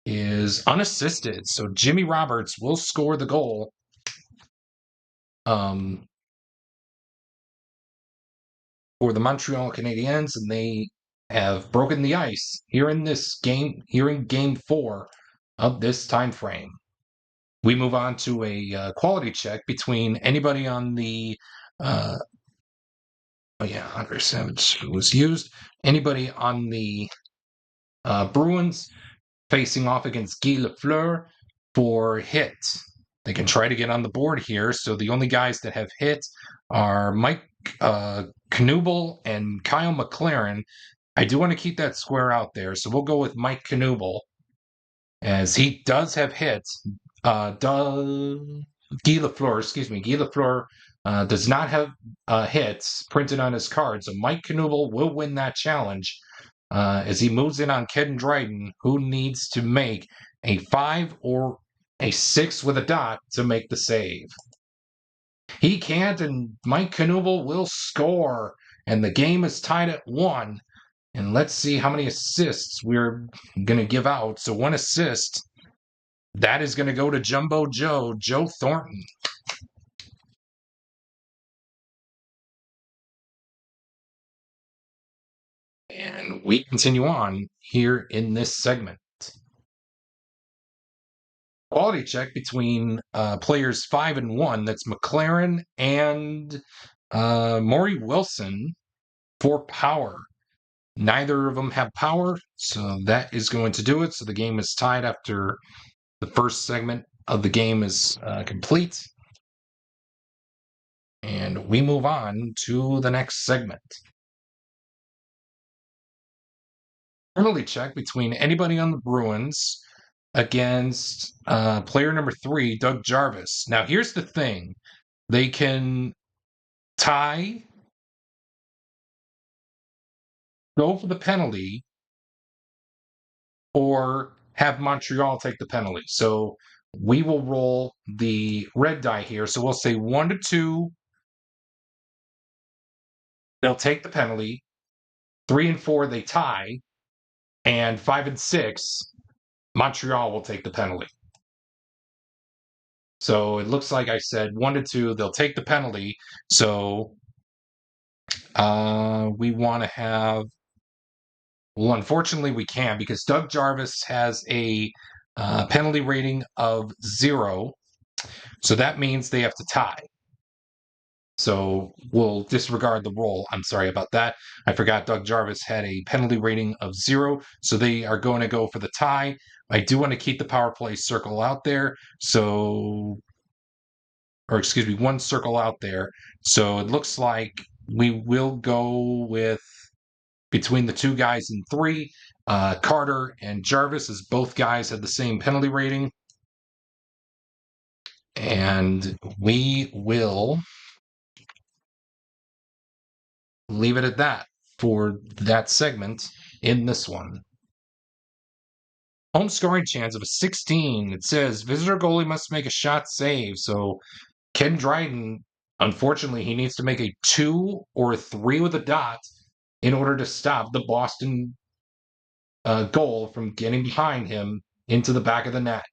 is unassisted. So Jimmy Roberts will score the goal. For the Montreal Canadiens, and they have broken the ice here in Game 4 of this time frame. We move on to a quality check between anybody on the Oh yeah, Andre Savage was used. Anybody on the Bruins facing off against Guy Lafleur for hit. They can try to get on the board here. So the only guys that have hit are Mike Knuble and Kyle McLaren. I do want to keep that square out there. So we'll go with Mike Knuble, as he does have hits. Guy Lafleur does not have hits printed on his card. So Mike Knuble will win that challenge as he moves in on Ken Dryden, who needs to make a 5 or a 6 with a dot to make the save. He can't, and Mike Knuble will score, and the game is tied at 1. And let's see how many assists we're going to give out. So 1 assist, that is going to go to Jumbo Joe Thornton. And we continue on here in this segment. Quality check between players 5 and 1. That's McLaren and Maury Wilson for power. Neither of them have power, so that is going to do it. So the game is tied after the first segment of the game is complete. And we move on to the next segment. Penalty check between anybody on the Bruins against player number 3, Doug Jarvis. Now, here's the thing. They can tie, go for the penalty, or have Montreal take the penalty. So we will roll the red die here. So we'll say 1 to 2, they'll take the penalty. 3 and 4, they tie. And 5 and 6, Montreal will take the penalty. So it looks like I said 1 to 2, they'll take the penalty. So we want to have, well, unfortunately we can't, because Doug Jarvis has a penalty rating of 0. So that means they have to tie. So we'll disregard the roll. I'm sorry about that. I forgot Doug Jarvis had a penalty rating of 0. So they are going to go for the tie. I do want to keep the power play circle out there. So, or excuse me, 1 circle out there. So it looks like we will go with between the 2 guys in 3, Carter and Jarvis, as both guys had the same penalty rating. And we will leave it at that for that segment in this one. Home scoring chance of a 16. It says visitor goalie must make a shot save. So Ken Dryden, unfortunately, he needs to make a 2 or a 3 with a dot in order to stop the Boston goal from getting behind him into the back of the net.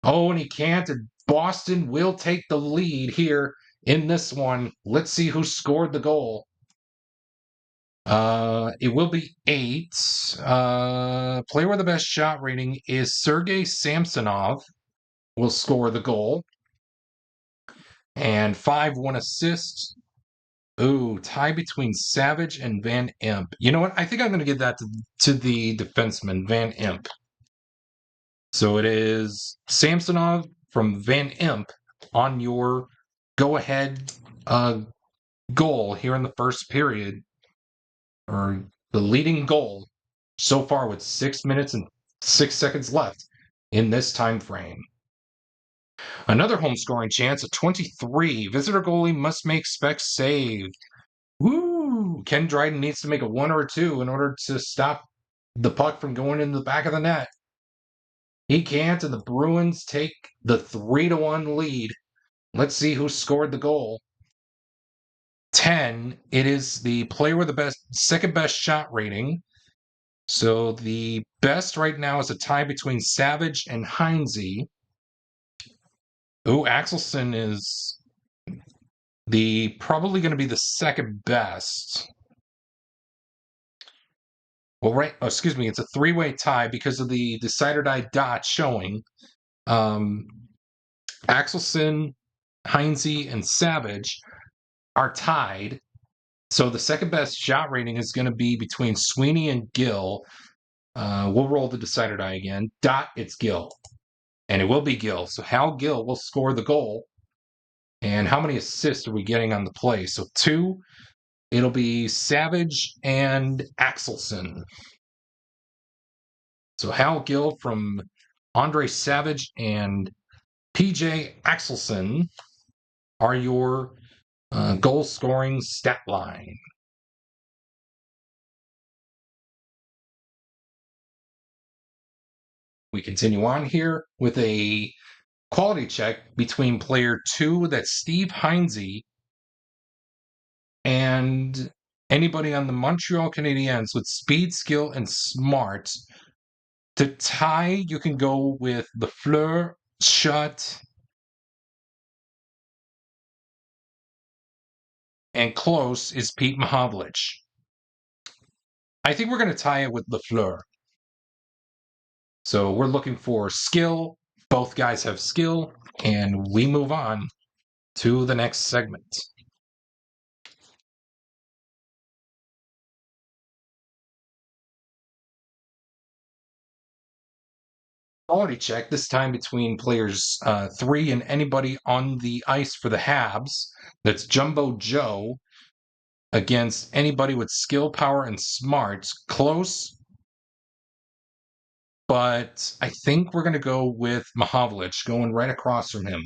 Oh, and he can't. And Boston will take the lead here in this one. Let's see who scored the goal. It will be 8. Player with the best shot rating is Sergei Samsonov. Will score the goal. And 5, 1 assist. Ooh, tie between Savage and Van Imp. You know what? I think I'm going to give that to the defenseman, Van Imp. So it is Samsonov from Van Imp on your go-ahead goal here in the first period, or the leading goal so far with 6 minutes and 6 seconds left in this time frame. Another home scoring chance of 23. Visitor goalie must make spec save. Woo! Ken Dryden needs to make a 1 or a 2 in order to stop the puck from going into the back of the net. He can't, and the Bruins take the 3-1 lead. Let's see who scored the goal. 10. It is the player with the second best shot rating. So the best right now is a tie between Savage and Heinze. Axelson is probably going to be the second best. Well, excuse me, it's a 3-way tie because of the decider die dot showing. Axelson, Heinze, and Savage are tied. So the second best shot rating is going to be between Sweeney and Gill. We'll roll the decider die again. It's Gill. And it will be Gill. So Hal Gill will score the goal. And how many assists are we getting on the play? So 2. It'll be Savage and Axelson. So Hal Gill from Andre Savage and PJ Axelson are your goal scoring stat line. We continue on here with a quality check between player 2, that's Steve Heinze, and anybody on the Montreal Canadiens with speed, skill, and smart. To tie, you can go with Lafleur, Schutt, and close is Pete Mahovlich. I think we're going to tie it with Lafleur. So we're looking for skill. Both guys have skill, and we move on to the next segment. Quality check, this time between players 3 and anybody on the ice for the Habs. That's Jumbo Joe against anybody with skill, power, and smarts. Close, but I think we're going to go with Mahovlich, going right across from him.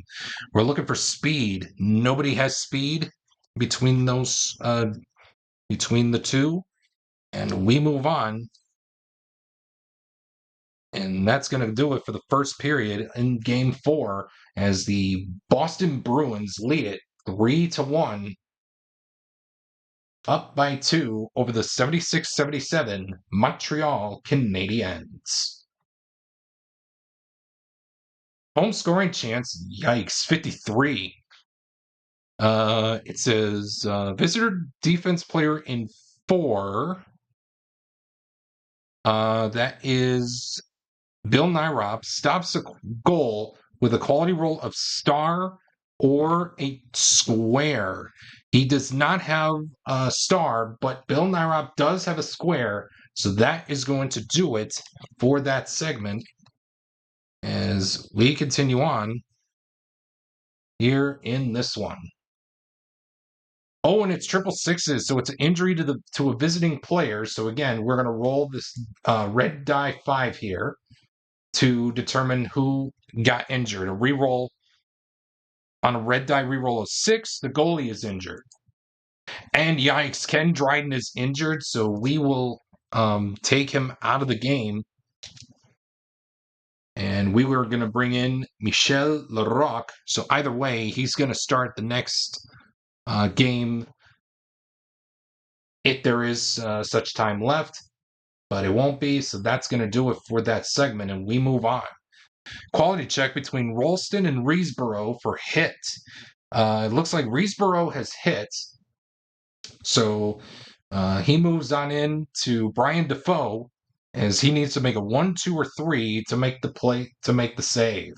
We're looking for speed. Nobody has speed between those, between the two, and we move on. And that's going to do it for the first period in Game 4 as the Boston Bruins lead it 3-1, up by 2 over the 76-77 Montreal Canadiens. Home scoring chance, yikes, 53. It says visitor defense player in 4. That is Bill Nyrop, stops a goal with a quality roll of star or a square. He does not have a star, but Bill Nyrop does have a square, so that is going to do it for that segment as we continue on here in this one. Oh, and it's triple sixes, so it's an injury to a visiting player. So again, we're going to roll this red die 5 here to determine who got injured. A reroll on a red die reroll of 6, the goalie is injured. And yikes, Ken Dryden is injured, so we will take him out of the game. And we were going to bring in Michel Larocque. So either way, he's going to start the next game if there is such time left. But it won't be, so that's going to do it for that segment, and we move on. Quality check between Rolston and Reesborough for hit. It looks like Reesborough has hit, so he moves on in to Brian Defoe as he needs to make a 1, 2, or 3 to make the play to make the save.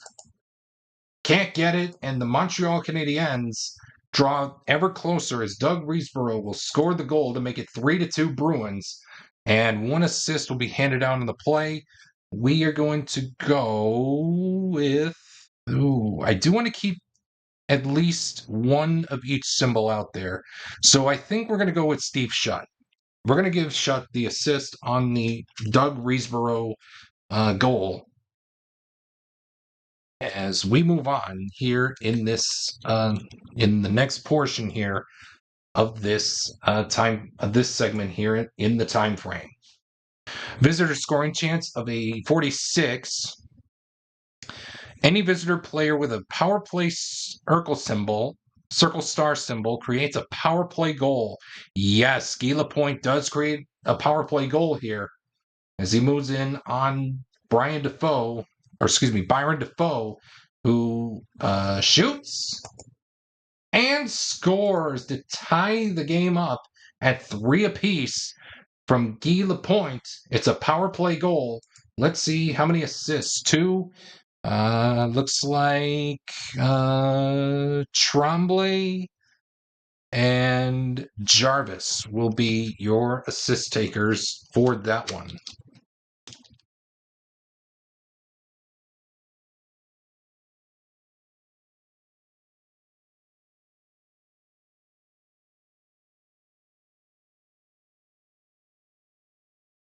Can't get it, and the Montreal Canadiens draw ever closer as Doug Reesborough will score the goal to make it 3-2 Bruins, and 1 assist will be handed down in the play. We are going to go with. I do want to keep at least one of each symbol out there. So I think we're going to go with Steve Schutt. We're going to give Schutt the assist on the Doug Reesborough goal as we move on here in this in the next portion here of this this segment here in the time frame. Visitor scoring chance of a 46. Any visitor player with a power play circle star symbol creates a power play goal. Yes, Guy Lapointe does create a power play goal here as he moves in on Byron Defoe, who shoots and scores to tie the game up at 3 apiece from Guy Lapointe. It's a power play goal. Let's see how many assists. 2. Looks like Tremblay and Jarvis will be your assist takers for that one.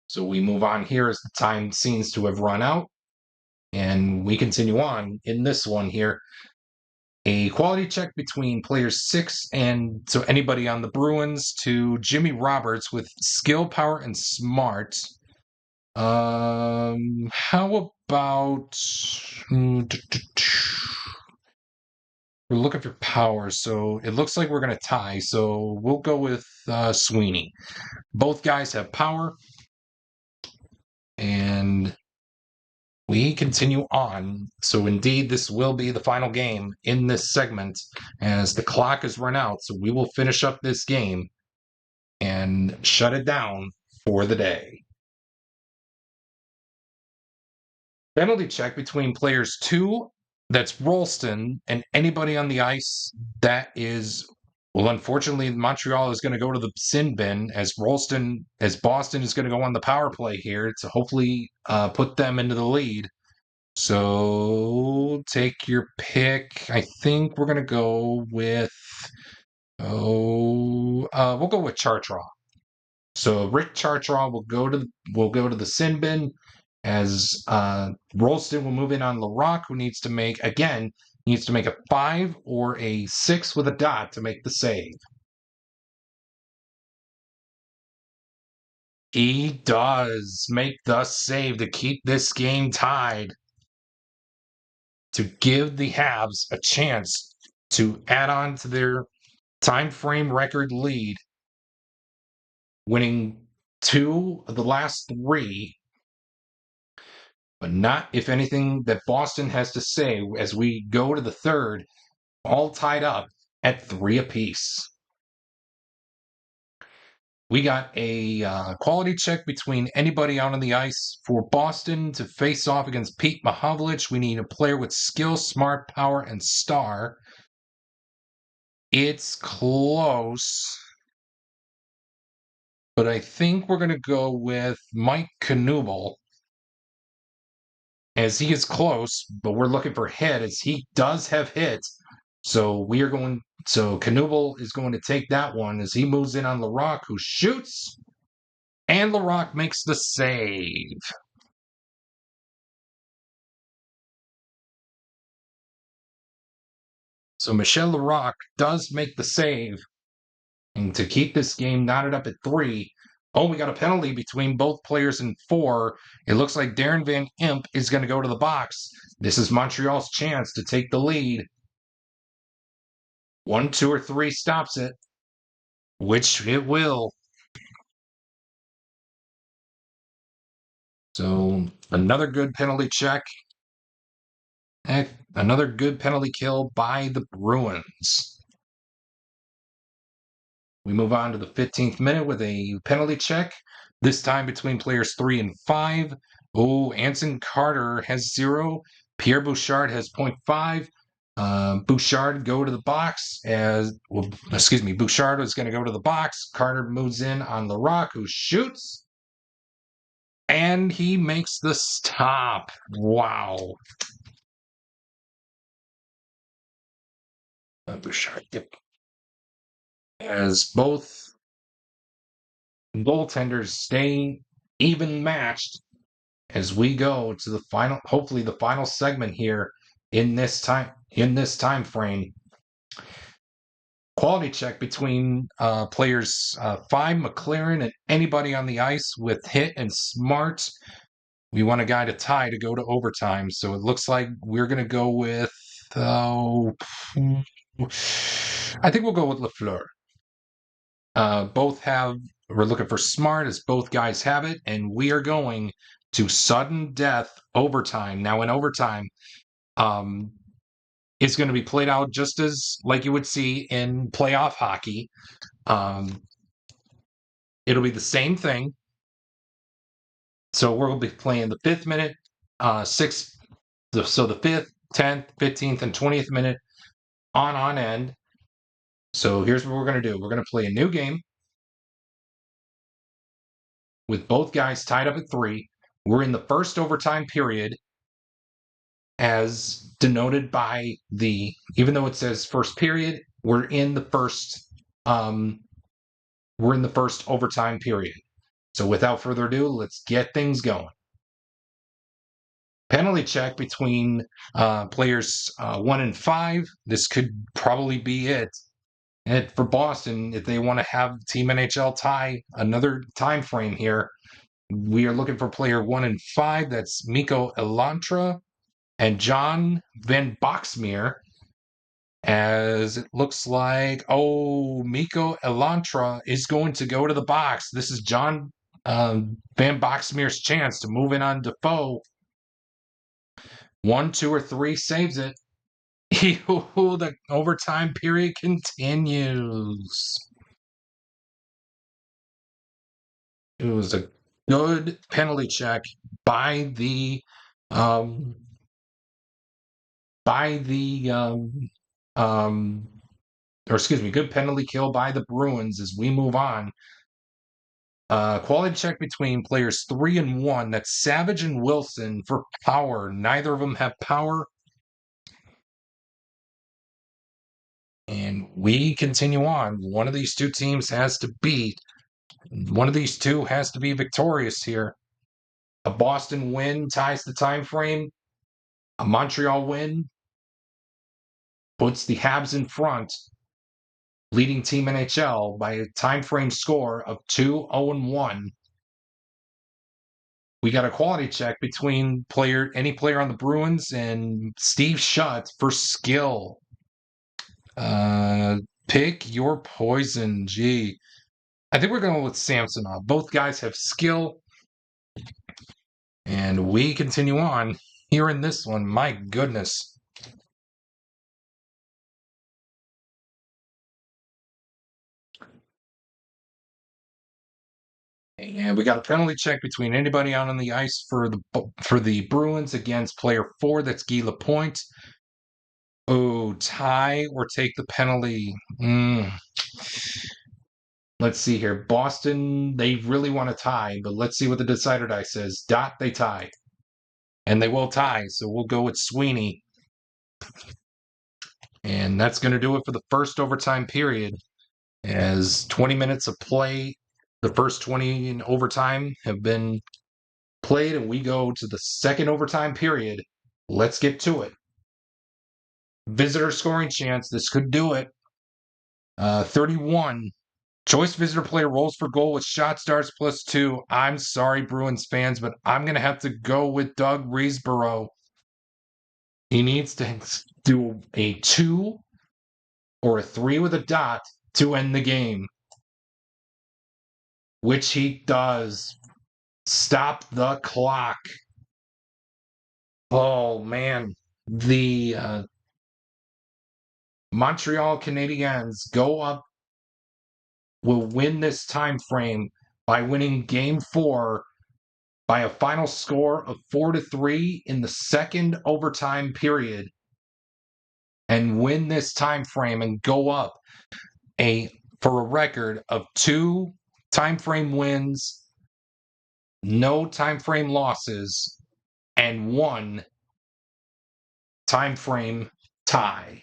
So we move on here as the time seems to have run out. And we continue on in this one here. A quality check between players 6 and so anybody on the Bruins to Jimmy Roberts with skill, power, and smart. How about we're looking for power, so it looks like we're gonna tie. So we'll go with Sweeney. Both guys have power, and we continue on. So indeed, this will be the final game in this segment as the clock has run out. So we will finish up this game and shut it down for the day. Penalty check between players 2, that's Rolston, and anybody on the ice that is, well, unfortunately, Montreal is going to go to the sin bin as Boston is going to go on the power play here to hopefully put them into the lead. So take your pick. I think we're going to go with, we'll go with Chartraw. So Rick Chartraw will go to the sin bin as Rolston will move in on Larocque, who needs to make a 5 or a 6 with a dot to make the save. He does make the save to keep this game tied, to give the Habs a chance to add on to their time frame record lead, winning 2 of the last 3, but not if anything that Boston has to say as we go to the third, all tied up at 3 apiece. We got a quality check between anybody out on the ice for Boston to face off against Pete Mahovlich. We need a player with skill, smart, power, and star. It's close, but I think we're going to go with Mike Knuble, as he is close, but we're looking for hit as he does have hit. So Knuble is going to take that one as he moves in on Larocque, who shoots, and Larocque makes the save. So Michel Larocque does make the save, and to keep this game knotted up at 3. Oh, we got a penalty between both players in 4. It looks like Darren Van Imp is going to go to the box. This is Montreal's chance to take the lead. 1, 2, or 3 stops it, which it will. So another good penalty check. Another good penalty kill by the Bruins. We move on to the 15th minute with a penalty check, this time between players 3 and 5. Oh, Anson Carter has 0. Pierre Bouchard has 0.5. Bouchard go to the box Bouchard is going to go to the box. Carter moves in on Larocque, who shoots, and he makes the stop. Wow. Bouchard, as both goaltenders stay even matched as we go to the final, hopefully the final segment here in this time frame. Quality check between players 5, McLaren, and anybody on the ice with hit and smart. We want a guy to tie to go to overtime, so it looks like we're going to go with I think we'll go with Lafleur. We're looking for smart as both guys have it, and we are going to sudden death overtime. Now, in overtime, it's going to be played out just as like you would see in playoff hockey. It'll be the same thing. So we'll be playing the 5th minute, 6th, so the 5th, 10th, 15th, and 20th minute on end. So here's what we're going to do. We're going to play a new game with both guys tied up at 3. We're in the first overtime period, as denoted by even though it says first period, we're in the first overtime period. So without further ado, let's get things going. Penalty check between players 1 and 5. This could probably be it. And for Boston, if they want to have Team NHL tie another time frame here, we are looking for player 1 and 5. That's Mikko Elantra and John Van Boxmeer. As it looks like, Mikko Elantra is going to go to the box. This is John Van Boxmeer's chance to move in on Defoe. 1, 2, or 3 saves it. The overtime period continues. It was a good penalty check by the good penalty kill by the Bruins as we move on. Quality check between players 3 and 1. That's Savage and Wilson for power. Neither of them have power. And we continue on. One of these two teams has to beat. One of these two has to be victorious here. A Boston win ties the time frame. A Montreal win puts the Habs in front, leading Team NHL by a time frame score of 2-0-1. We got a quality check between any player on the Bruins and Steve Shutt for skill. Pick your poison. Gee. I think we're going with Samsonov. Both guys have skill. And we continue on here in this one. My goodness. And we got a penalty check between anybody out on the ice for the Bruins against player 4. That's Guy Lapointe. Tie or take the penalty. Let's see here. Boston, they really want to tie, but let's see what the decider die says. They tie. And they will tie, so we'll go with Sweeney. And that's going to do it for the first overtime period. As 20 minutes of play, the first 20 in overtime have been played, and we go to the second overtime period. Let's get to it. Visitor scoring chance. This could do it. 31. Choice visitor player rolls for goal with shot starts +2. I'm sorry, Bruins fans, but I'm going to have to go with Doug Riesborough. He needs to do a 2 or a 3 with a dot to end the game, which he does. Stop the clock. Oh, man. The Montreal Canadiens will win this time frame by winning Game 4 by a final score of 4-3 in the second overtime period, and win this time frame and go up for a record of 2 time frame wins, no time frame losses, and 1 time frame tie.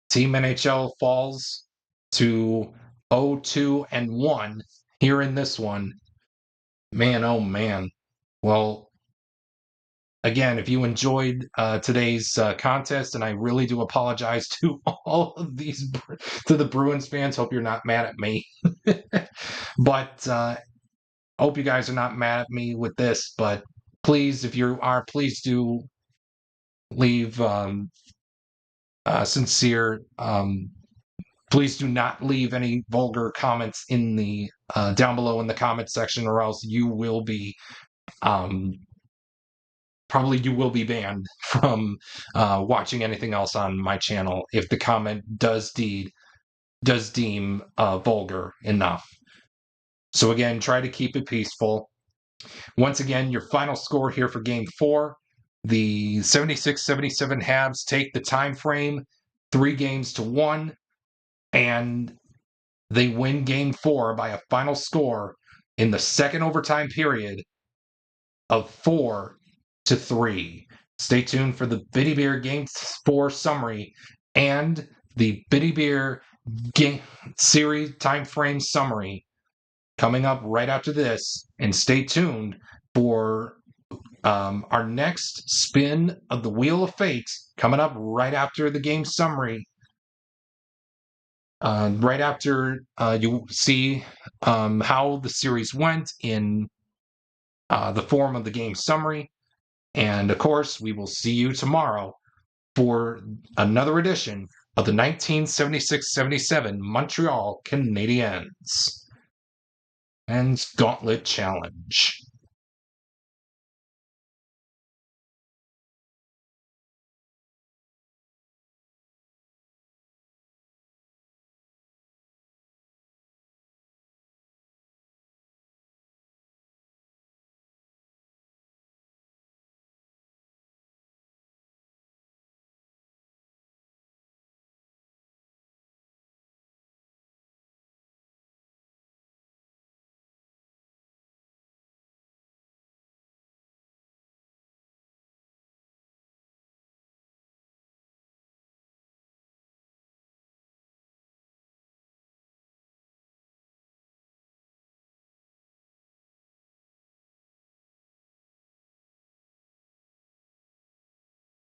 Team NHL falls to 0-2-1 here in this one. Man, oh man. Well, again, if you enjoyed today's contest, and I really do apologize to all of to the Bruins fans. Hope you're not mad at me. But hope you guys are not mad at me with this. But please, if you are, please do leave sincere. Please do not leave any vulgar comments in the down below in the comment section, or else you will be banned from watching anything else on my channel if the comment does deem vulgar enough. So again, try to keep it peaceful. Once again, your final score here for Game 4. The 76-77 Habs take the time frame 3-1. and they win Game 4 by a final score in the second overtime period of 4-3. Stay tuned for the Biddy Beer Game 4 summary and the Biddy Beer Game Series time frame summary coming up right after this. And stay tuned for our next spin of the Wheel of Fate coming up right after the game summary. Right after you see how the series went in the form of the game summary. And of course, we will see you tomorrow for another edition of the 1976-77 Montreal Canadiens and Gauntlet Challenge.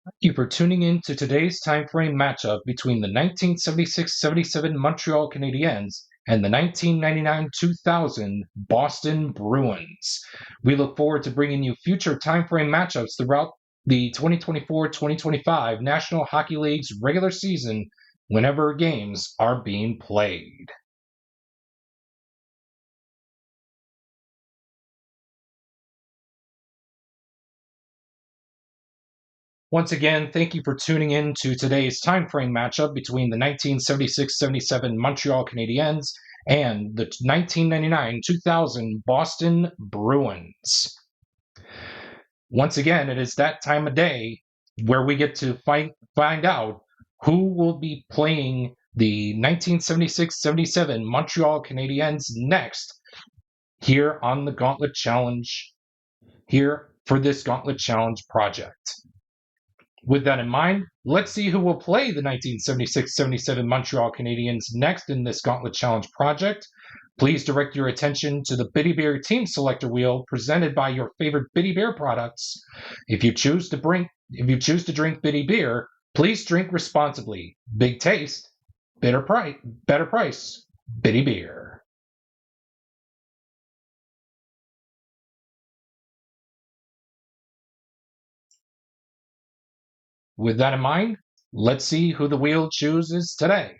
Thank you for tuning in to today's time frame matchup between the 1976-77 Montreal Canadiens and the 1999-2000 Boston Bruins. We look forward to bringing you future time frame matchups throughout the 2024-2025 National Hockey League's regular season whenever games are being played. Once again, thank you for tuning in to today's time frame matchup between the 1976-77 Montreal Canadiens and the 1999-2000 Boston Bruins. Once again, it is that time of day where we get to find out who will be playing the 1976-77 Montreal Canadiens next here on the Gauntlet Challenge, here for this Gauntlet Challenge project. With that in mind, let's see who will play the 1976-77 Montreal Canadiens next in this Gauntlet Challenge project. Please direct your attention to the Biddy Beer Team Selector wheel presented by your favorite Biddy Beer products. If you choose to drink Biddy Beer, please drink responsibly. Big taste, better price, Biddy Beer. With that in mind, let's see who the wheel chooses today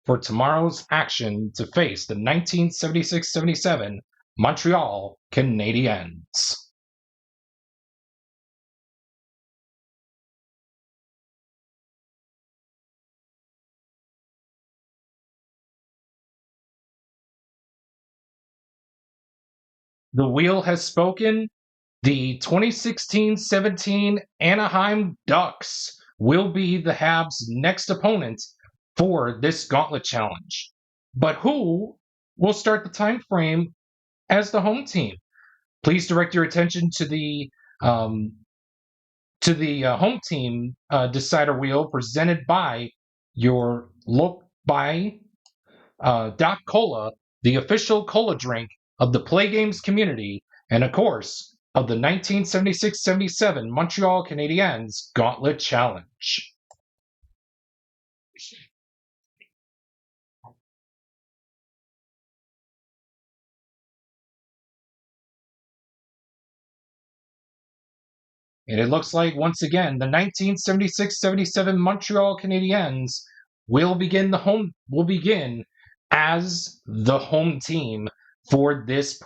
for tomorrow's action to face the 1976-77 Montreal Canadiens. The wheel has spoken. The 2016-17 Anaheim Ducks will be the Habs' next opponent for this Gauntlet Challenge. But who will start the time frame as the home team? Please direct your attention to the home team decider wheel presented by Doc Cola, the official cola drink of the PLAAY Games community, and of course of the 1976-77 Montreal Canadiens Gauntlet Challenge. And it looks like, once again, the 1976-77 Montreal Canadiens will begin as the home team for this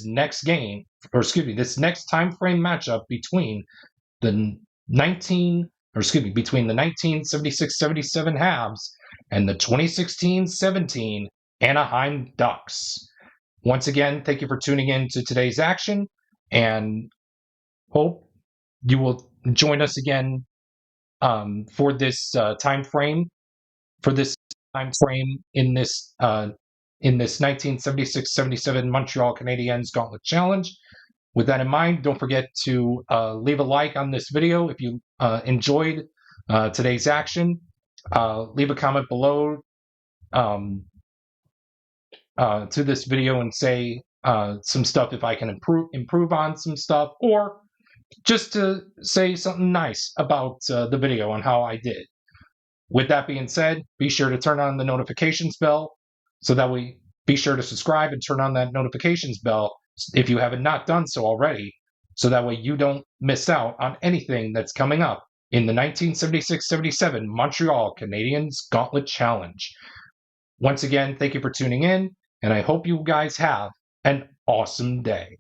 next game, this next time frame matchup between the 1976-77 Habs and the 2016-17 Anaheim Ducks. Once again, thank you for tuning in to today's action, and hope you will join us again for this time frame for this time frame in this 1976-77 Montreal Canadiens Gauntlet Challenge. With that in mind, don't forget to leave a like on this video if you enjoyed today's action. Leave a comment below to this video and say some stuff if I can improve on some stuff, or just to say something nice about the video and how I did. With that being said, be sure to turn on the notifications bell so that be sure to subscribe and turn on that notifications bell if you haven't not done so already, so that way you don't miss out on anything that's coming up in the 1976-77 Montreal Canadiens Gauntlet Challenge. Once again, thank you for tuning in, and I hope you guys have an awesome day.